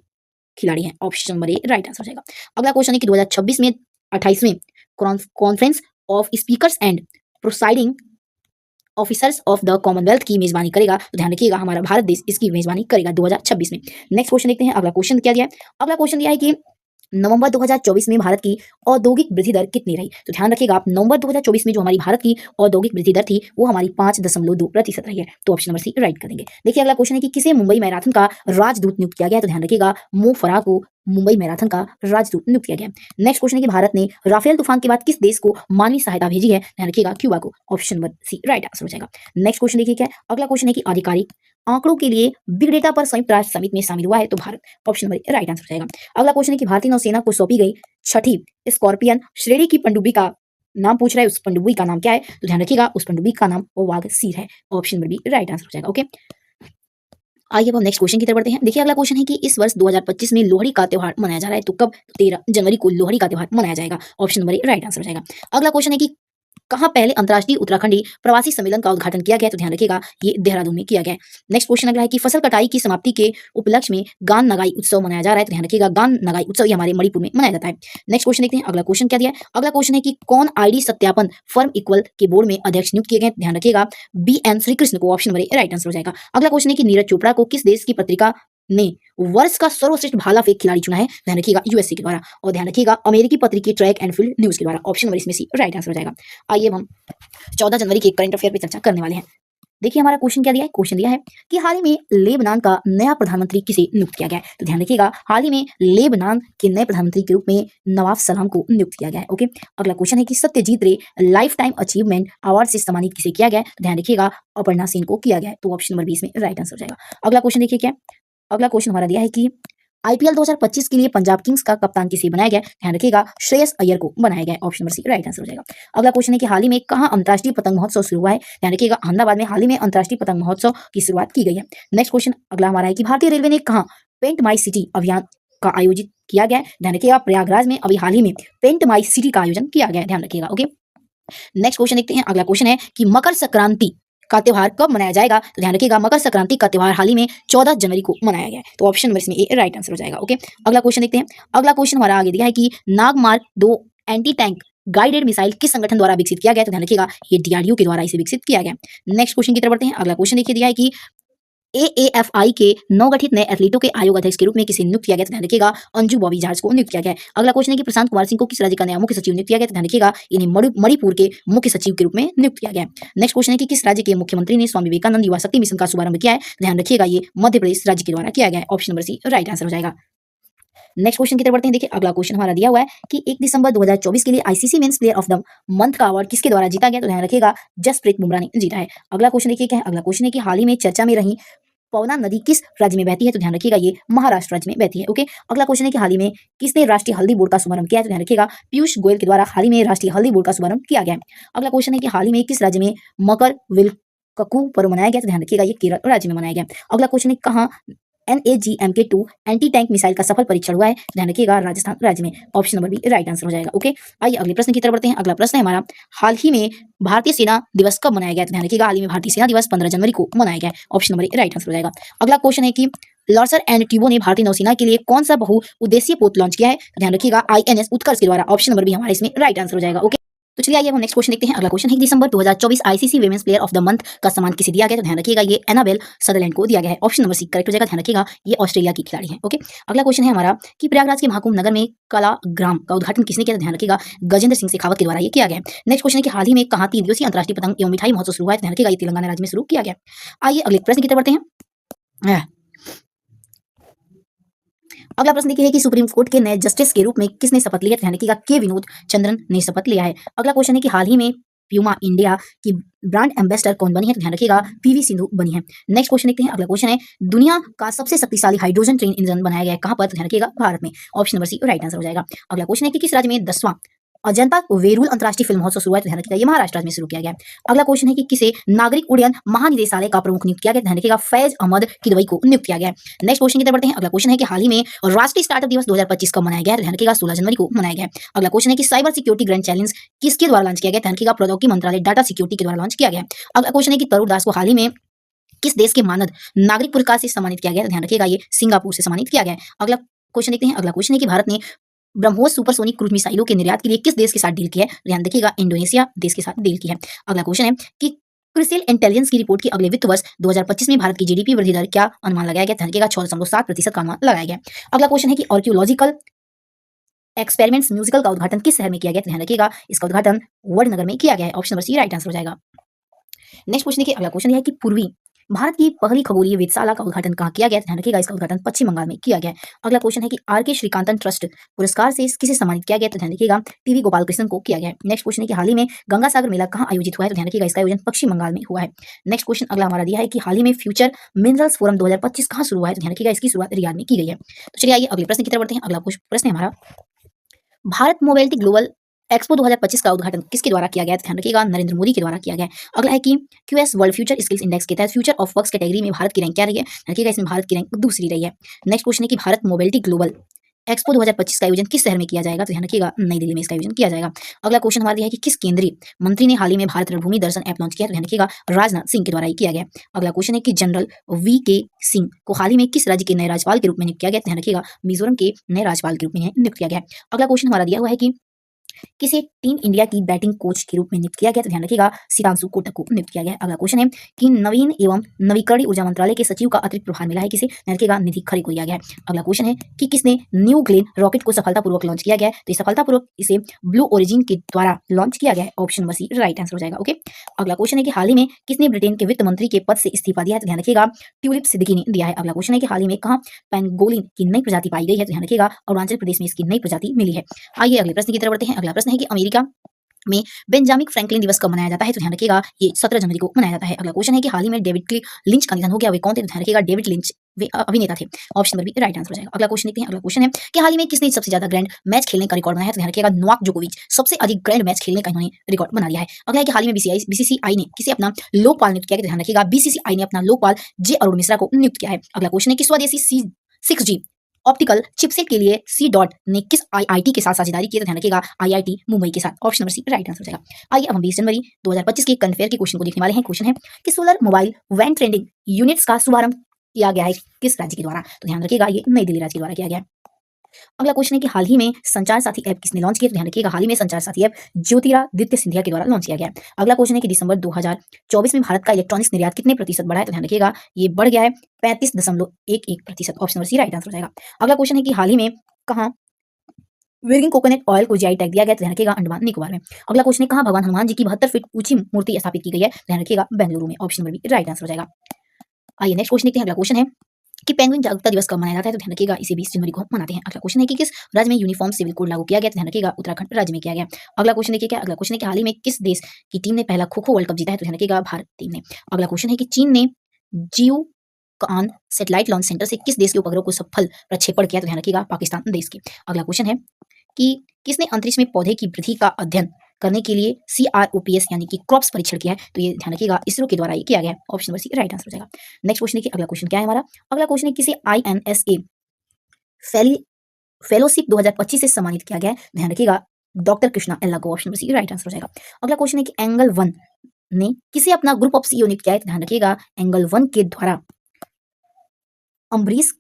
खिलाड़ी हैं। Option number A right answer हो जाएगा। अगला क्वेश्चन है कि 2026 में 28वें conference of speakers and presiding officers of the Commonwealth की मेजबानी करेगा? तो ध्यान रखिएगा हमारा भारत देश इसकी मेजबानी करेगा 2026 में। नेक्स्ट क्वेश्चन देखते हैं। अगला क्वेश्चन क्या दिया है? अगला क्वेश्चन दिया है कि नवंबर 2024 में भारत की औद्योगिक वृद्धि दर कितनी रही? तो ध्यान रखिएगा आप नवंबर 2024 में जो हमारी भारत की औद्योगिक वृद्धि दर थी वो हमारी 5.2% रही है। तो ऑप्शन नंबर सी राइट कर देंगे। देखिए अगला क्वेश्चन है कि किसे मुंबई मैराथन का राजदूत नियुक्त किया गया है? तो ध्यान रखिएगा मो फराह को मुंबई मैराथन का राजदूत नियुक्त किया गया। नेक्स्ट क्वेश्चन है कि भारत ने राफेल तूफान के बाद किस देश को मानवीय सहायता भेजी है? ध्यान रखिएगा क्यूबा को। Option number C right answer हो जाएगा। नेक्स्ट क्वेश्चन देखिए क्या है? अगला क्वेश्चन है कि आधिकारिक आंकड़ों के लिए बिग डेटा पर संयुक्त राष्ट्र समिति में शामिल हुआ है? तो Bharat. Option number right answer हो जाएगा। अगला क्वेश्चन है कि भारतीय नौसेना को सौंपी गई छठी स्कॉर्पियन श्रेणी की पनडुब्बी का नाम पूछ रहा है। उस पनडुब्बी का नाम क्या है? तो ध्यान रखिएगा उस पनडुब्बी का नाम वाघ सीर है। Option number B right answer हो जाएगा। ओके, आइए अब हम नेक्स्ट क्वेश्चन की तरफ बढ़ते हैं। देखिए अगला क्वेश्चन है कि इस वर्ष 2025 में लोहड़ी का त्योहार मनाया जा रहा है। तो कब? 13 जनवरी को लोहड़ी का त्योहार मनाया जाएगा। ऑप्शन नंबर राइट आंसर हो जाएगा। अगला क्वेश्चन है कि कहाँ पहले अंतर्राष्ट्रीय उत्तराखंडी प्रवासी सम्मेलन का उद्घाटन किया गया? तो ध्यान रखिएगा ये देहरादून में किया गया है। नेक्स्ट क्वेश्चन अगला है कि फसल कटाई की समाप्ति के उपलक्ष्य में गान नगाई उत्सव मनाया जा रहा है। तो ध्यान रखिएगा गान नगाई उत्सव ये हमारे मणिपुर में मनाया जाता है। नेक्स्ट क्वेश्चन देखते हैं। अगला क्वेश्चन क्या दिया है? अगला क्वेश्चन है कि कौन आईडी सत्यापन फर्म इक्वल के बोर्ड में अध्यक्ष नियुक्त किए गए? ध्यान रखिएगा BN श्रीकृष्ण को। ऑप्शन नंबर राइट आंसर हो जाएगा। अगला क्वेश्चन है कि नीरज चोपड़ा को किस देश की पत्रिका ने वर्ष का सर्वश्रेष्ठ भाला फेंक खिलाड़ी चुना है? ध्यान रखिएगा USA के द्वारा। और ध्यान रखिएगा अमेरिकी पत्रिका ट्रैक एंड फील्ड न्यूज के द्वारा। ऑप्शन नंबर इसमें सी राइट आंसर हो जाएगा। आइए हम 14 जनवरी के करंट अफेयर पे चर्चा करने वाले हैं। देखिए हमारा क्वेश्चन क्या दिया है? क्वेश्चन दिया है कि हाल ही में लेबनान का नया प्रधानमंत्री किसे नियुक्त किया गया है? तो ध्यान रखिएगा हाल ही में लेबनान के नए प्रधानमंत्री के रूप में नवाब सलाम को नियुक्त किया गया है। ओके, अगला क्वेश्चन है कि सत्यजीत रे लाइफ टाइम अचीवमेंट अवार्ड से सम्मानित किसे किया गया है? तो ध्यान रखिएगा अपर्णा सेन को किया गया है। तो ऑप्शन नंबर 20 में राइट आंसर हो जाएगा। अगला क्वेश्चन देखिए क्या? अगला क्वेश्चन हमारा दिया है कि IPL 2025 के लिए पंजाब किंग्स का कप्तान किसे बनाया गया? ध्यान रखिएगा श्रेयस अय्यर को बनाया गया है। Option number C right answer हो जाएगा। अगला क्वेश्चन है कि हाल ही में कहाँ अंतर्राष्ट्रीय पतंग महोत्सव शुरू हुआ है? ध्यान रखिएगा अहमदाबाद में हाल ही में अंतर्राष्ट्रीय पतंग महोत्सव की शुरुआत की गई है। नेक्स्ट क्वेश्चन अगला हमारा है कि भारतीय रेलवे ने कहाँ पेंट माई सिटी अभियान का आयोजित किया गया है? ध्यान रखिएगा प्रयागराज में अभी हाल ही में पेंट माई सिटी का आयोजन किया गया है। ध्यान रखिएगा। ओके, नेक्स्ट क्वेश्चन देखते हैं। अगला क्वेश्चन है कि मकर संक्रांति का त्योहार कब मनाया जाएगा? तो ध्यान रखिएगा मकर संक्रांति का त्योहार हाल ही में 14 जनवरी को मनाया गया है। तो ऑप्शन नंबर इसमें ए राइट आंसर हो जाएगा। ओके, अगला क्वेश्चन देखते हैं। अगला क्वेश्चन हमारा आगे दिया है कि नागमार्क 2 एंटी टैंक गाइडेड मिसाइल किस संगठन द्वारा विकसित किया गया? तो ध्यान रखिएगा ये DRDO के द्वारा इसे विकसित किया गया। नेक्स्ट क्वेश्चन की तरफ बढ़ते हैं। अगला क्वेश्चन देखिए दिया है कि AAFI के नवगठित नए एथलीटों के आयोग अध्यक्ष के रूप में किसे नियुक्त किया गया? तो ध्यान रखिएगा अंजू बॉबी जॉर्ज को नियुक्त किया गया है। अगला क्वेश्चन है कि प्रशांत कुमार सिंह को किस राज्य का नया मुख्य सचिव नियुक्त किया गया? तो ध्यान रखिएगा इन्हें मणिपुर के मुख्य सचिव के रूप में नियुक्त किया गया है। नेक्स्ट क्वेश्चन है कि किस राज्य के मुख्यमंत्री ने स्वामी विवेकानंद युवा शक्ति मिशन का शुभारंभ किया है? ध्यान रखिएगा ये मध्य प्रदेश राज्य के द्वारा किया गया है। Option number C right answer हो जाएगा। नेक्स्ट क्वेश्चन की तरफ बढ़ते हैं। देखिए अगला क्वेश्चन हमारा दिया हुआ है कि 1 दिसंबर 2024 के लिए ICC men's player of the month का अवार्ड किसके द्वारा जीता गया? तो ध्यान रखिएगा जसप्रीत बुमराह ने जीता है। अगला क्वेश्चन देखिए क्या है? अगला क्वेश्चन है कि हाल ही में चर्चा में रही पवना नदी किस राज्य में बहती है? तो ध्यान रखिएगा ये महाराष्ट्र राज्य में बहती है। ओके, अगला क्वेश्चन है कि हाल ही में किसने राष्ट्रीय हल्दी बोर्ड का शुभारंभ किया है? तो ध्यान रखिएगा पीयूष गोयल के द्वारा हाल ही में राष्ट्रीय हल्दी बोर्ड का शुभारंभ किया गया है। अगला क्वेश्चन है कि हाल ही में किस राज्य में मकर विलक्कू पर्व मनाया गया? तो ध्यान रखिएगा ये केरल राज्य में मनाया गया। अगला क्वेश्चन है कहाँ NAGMK-2 एंटी टैंक मिसाइल का सफल परीक्षण हुआ है? ध्यान रखिएगा राजस्थान राज्य में। Option number B right answer हो जाएगा। ओके, आइए अगले प्रश्न की तरफ बढ़ते हैं। अगला प्रश्न है हमारा हाल ही में भारतीय सेना दिवस कब मनाया गया? तो ध्यान रखिएगा हाल ही में भारतीय सेना दिवस 15 जनवरी को मनाया गया है। ऑप्शन नंबर राइट आंसर हो जाएगा। अगला क्वेश्चन है कि लॉर्सर एंड ट्यूबो ने भारतीय नौसेना के लिए कौन सा बहुउद्देशीय पोत लॉन्च किया है? तो ध्यान रखिएगा INS उत्कर्ष के द्वारा। ऑप्शन नंबर बी हमारा इसमें राइट आंसर हो जाएगा। ओके, तो चलिए आइए हम नेक्स्ट क्वेश्चन देखते हैं। अगला क्वेश्चन है दिसंबर 2024 ICC women's player of the month का सम्मान किसे दिया गया? तो ध्यान रखिएगा ये एनाबेल सदरलैंड को दिया गया है। ऑप्शन नंबर सी करेक्ट हो जाएगा। ध्यान रखिएगा ये ऑस्ट्रेलिया की खिलाड़ी है। ओके, अगला क्वेश्चन है हमारा कि प्रयागराज के महाकुंभ नगर में कलाग्राम का उद्घाटन किसने किया? तो ध्यान रखिएगा गजेंद्र सिंह शेखावत के द्वारा ये किया गया है। नेक्स्ट क्वेश्चन है कि हाल ही में कहाँ 3 दिवसीय अंतर्राष्ट्रीय पतंग एवं मिठाई महोत्सव शुरू हुआ है? तो ध्यान रखिएगा ये तेलंगाना राज्य में शुरू किया गया। आइए अगले प्रश्न की तरफ बढ़ते हैं। अगला प्रश्न देखिए कि सुप्रीम कोर्ट के नए जस्टिस के रूप में किसने शपथ लिया? ध्यान रखिएगा के विनोद चंद्रन ने शपथ लिया है। अगला क्वेश्चन है कि हाल ही में प्यूमा इंडिया की ब्रांड एम्बेसडर कौन बनी है? तो ध्यान रखिएगा पीवी सिंधु बनी है। नेक्स्ट क्वेश्चन देखते हैं। अगला क्वेश्चन है दुनिया का सबसे शक्तिशाली हाइड्रोजन ट्रेन इंजन बनाया गया है कहां पर? तो ध्यान रखिएगा भारत में। Option number C right answer हो जाएगा। अगला क्वेश्चन है कि किस राज्य में 10वां अजंता वेरूल अंतर्राष्ट्रीय फिल्म महोत्सव शुरू हुआ है? तो ध्यान रखिएगा ये महाराष्ट्र राज्य में शुरू किया गया है। अगला क्वेश्चन है कि किसे नागरिक उड्डयन महानिदेशालय का प्रमुख नियुक्त किया गया? ध्यान रखिएगा फैज अहमद किदवई को नियुक्त किया गया है। नेक्स्ट क्वेश्चन की तरफ बढ़ते हैं। अगला क्वेश्चन है कि हाल ही में राष्ट्रीय स्टार्टअप दिवस 2025 कब मनाया गया है? तो ध्यान रखिएगा 16 जनवरी को मनाया गया है। अगला क्वेश्चन है कि साइबर सिक्योरिटी ग्रैंड चैलेंज किसके द्वारा लॉन्च किया गया? ध्यान रखिएगा प्रौद्योगिकी मंत्रालय डाटा सिक्योरिटी के द्वारा लॉन्च किया गया है। अगला क्वेश्चन है कि तरुण दास को हाल ही में किस देश के मानद नागरिक पुरस्कार से सम्मानित किया गया? तो ध्यान रखिएगा ये सिंगापुर से सम्मानित किया गया है। अगला क्वेश्चन देखते हैं। अगला क्वेश्चन है कि भारत ने ब्रह्मोस सुपरसोनिक क्रूज मिसाइलों के निर्यात के लिए किस देश के साथ डील की है? ध्यान रखिएगा इंडोनेशिया देश के साथ डील की है। अगला क्वेश्चन है कि क्रिसिल इंटेलिजेंस की रिपोर्ट की अगले वित्त वर्ष 2025 में भारत की जीडीपी वृद्धि दर क्या अनुमान लगाया गया? ध्यान रखिएगा 6.7% का अनुमान लगाया गया। अगला क्वेश्चन है कि आर्कियोलॉजिकल एक्सपेरिमेंट्स म्यूजिकल का उद्घाटन किस शहर में किया गया? ध्यान रखिएगा इसका उद्घाटन वडनगर में किया गया है। Option number C right answer हो जाएगा। नेक्स्ट क्वेश्चन देखिए। अगला क्वेश्चन है कि पूर्वी भारत की पहली खगोलीय वेधशाला का उद्घाटन कहाँ किया गया? ध्यान रखिएगा इसका उद्घाटन पश्चिम बंगाल में किया गया है। अगला क्वेश्चन है कि आर के श्रीकांतन ट्रस्ट पुरस्कार से किसे सम्मानित किया गया? तो ध्यान रखिएगा टीवी गोपाल कृष्णन को किया गया है। नेक्स्ट क्वेश्चन है कि हाल ही में गंगा सागर मेला कहाँ आयोजित हुआ है? तो ध्यान रखिएगा इसका आयोजन पश्चिम बंगाल में हुआ है। नेक्स्ट क्वेश्चन अगला हमारा दिया है कि हाल ही में फ्यूचर मिनरल्स फोरम 2025 कहाँ शुरू हुआ है? तो ध्यान रखिएगा इसकी शुरुआत रियाद में की गई है। तो चलिए आइए अगले प्रश्न की तरफ बढ़ते हैं। अगला प्रश्न है हमारा भारत मोबिलिटी ग्लोबल एक्सपो 2025 का उद्घाटन किसके द्वारा किया गया? ध्यान रखिएगा नरेंद्र मोदी के द्वारा किया गया है। अगला है कि QS world future skills index के तहत फ्यूचर ऑफ वर्क्स कैटेगरी में भारत की रैंक क्या रही है? रखिएगा इसमें भारत की रैंक दूसरी रही है। नेक्स्ट क्वेश्चन है कि भारत मोबिलिटी ग्लोबल एक्सपो 2025 का आयोजन किस शहर में किया जाएगा? तो ध्यान रखिएगा नई दिल्ली में इसका आयोजन किया जाएगा। अगला क्वेश्चन हमारा है कि किस केंद्रीय मंत्री ने हाल ही में भारत रणभूमि दर्शन ऐप लॉन्च किया? तो ध्यान रखिएगा राजनाथ सिंह के द्वारा ही किया गया। अगला क्वेश्चन है कि जनरल वी के सिंह को हाल ही में किस राज्य के नए राज्यपाल के रूप में नियुक्त किया गया? ध्यान रखिएगा मिजोरम के नए राज्यपाल के रूप में नियुक्त किया गया। अगला क्वेश्चन हमारा दिया हुआ है कि किसे टीम इंडिया की बैटिंग कोच के रूप में नियुक्त किया गया? तो ध्यान रखिएगा सितांशु कोटक को नियुक्त किया गया है। अगला क्वेश्चन है कि नवीन एवं नवीकरणीय ऊर्जा मंत्रालय के सचिव का अतिरिक्त प्रभार मिला है किसे? ध्यान रखिएगा निधि खरे को दिया गया है। अगला क्वेश्चन है कि किसने न्यू ग्लेन रॉकेट को सफलतापूर्वक लॉन्च किया गया है? तो सफलतापूर्वक इसे ब्लू ओरिजिन के द्वारा लॉन्च किया गया है। Option number C right answer हो जाएगा। ओके अगला क्वेश्चन है कि हाल ही में किसने ब्रिटेन के वित्त मंत्री के पद से इस्तीफा दिया है? तो ध्यान रखिएगा ट्यूलिप सिद्दीकी ने दिया है। अगला क्वेश्चन है कि हाल ही में कहाँ पेंगोलिन की नई प्रजाति पाई गई है? तो ध्यान रखिएगा अरुणाचल प्रदेश में इसकी नई प्रजाति मिली है। आइए अगले प्रश्न की तरफ बढ़ते हैं। अगला प्रश्न है कि अमेरिका में बेंजामिन फ्रैंकलिन दिवस कब मनाया जाता है? तो ध्यान रखिएगा ये 17 जनवरी को मनाया जाता है। अगला क्वेश्चन है कि हाल ही में डेविड लिंच का निधन हो गया, वे कौन थे? तो ध्यान रखिएगा डेविड लिंच वे अभिनेता थे। Option number B right answer हो जाएगा। अगला क्वेश्चन देखते हैं। अगला क्वेश्चन है कि हाल ही में किसने सबसे ज्यादा ग्रैंड मैच खेलने का रिकॉर्ड बनाया है? तो ध्यान रखिएगा नोवाक जोकोविच सबसे अधिक ग्रैंड मैच खेलने का इन्होंने रिकॉर्ड बना लिया है। अगला है कि हाल ही में बीसीसीआई ने किसे अपना लोकपाल नियुक्त किया है? ध्यान रखिएगा बीसीसीआई ने अपना लोकपाल जे अरुण मिश्रा को नियुक्त किया है। अगला क्वेश्चन है कि स्वदेशी 6G ऑप्टिकल चिपसेट के लिए सी डॉट ने किस आईआईटी के साथ साझेदारी की? तो ध्यान रखिएगा आईआईटी मुंबई के साथ। Option number C right answer हो जाएगा। आइए अब हम 20 जनवरी 2025 के करंट अफेयर के क्वेश्चन को देखने वाले हैं। क्वेश्चन है कि solar mobile van trending units का शुभारंभ किया गया है किस राज्य के द्वारा? तो ध्यान रखिएगा ये नई दिल्ली राज्य के द्वारा किया गया है। अगला क्वेश्चन है कि हाल ही में संचार साथी ऐप किसने लॉन्च किया? तो ध्यान रखिएगा हाल ही में संचार साथी ऐप ज्योतिरादित्य सिंधिया के द्वारा लॉन्च किया गया है। अगला क्वेश्चन है कि दिसंबर 2024 में भारत का इलेक्ट्रॉनिक्स निर्यात कितने प्रतिशत बढ़ा है? तो ध्यान रखिएगा ये बढ़ गया है 35.11%। Option number C right answer हो जाएगा। अगला क्वेश्चन है कि हाल ही में कहाँ वर्गिन कोकोनट ऑयल को जीआई टैग दिया गया? तो ध्यान रखिएगा अंडमान निकोबार में। अगला क्वेश्चन है कहाँ भगवान हनुमान जी की 72 फीट ऊंची मूर्ति स्थापित की गई है? ध्यान रखिएगा बेंगलुरु में। Option number B right answer हो जाएगा। आइए नेक्स्ट क्वेश्चन देखते हैं। अगला क्वेश्चन है कि पेंगुइन जागरूकता दिवस कब मनाया जाता है? तो ध्यान रखिएगा इसे 20 जनवरी को मनाते हैं। अगला क्वेश्चन है कि किस राज्य में यूनिफॉर्म सिविल कोड लागू किया गया? तो ध्यान रखिएगा उत्तराखंड राज्य में किया गया। अगला क्वेश्चन देखिए क्या अगला क्वेश्चन है कि हाल ही में किस देश की टीम ने पहला खो खो वर्ल्ड कप जीता है? तो ध्यान रखिएगा भारत टीम ने। अगला क्वेश्चन है कि चीन ने जियो कान सैटेलाइट लॉन्च सेंटर से किस देश के उपग्रह को सफल प्रक्षेपण किया? तो ध्यान रखिएगा पाकिस्तान देश के। अगला क्वेश्चन है कि किसने अंतरिक्ष में पौधे की वृद्धि का अध्ययन करने के लिए CROPS यानी कि क्रॉप्स परीक्षण किया है? तो ये ध्यान रखिएगा इसरो के द्वारा ये किया गया है। Option number C right answer हो जाएगा। नेक्स्ट क्वेश्चन देखिए अगला क्वेश्चन क्या है हमारा? अगला क्वेश्चन है किसे INSA फेलोशिप 2025 से सम्मानित किया गया है? ध्यान रखिएगा डॉक्टर कृष्णा एल्ला को। Option number C right answer हो जाएगा। अगला क्वेश्चन है कि एंगल 1 ने किसे अपना ग्रुप ऑफ CEO नियुक्त किया है? तो ध्यान रखिएगा एंगल 1 के द्वारा अम्बरीश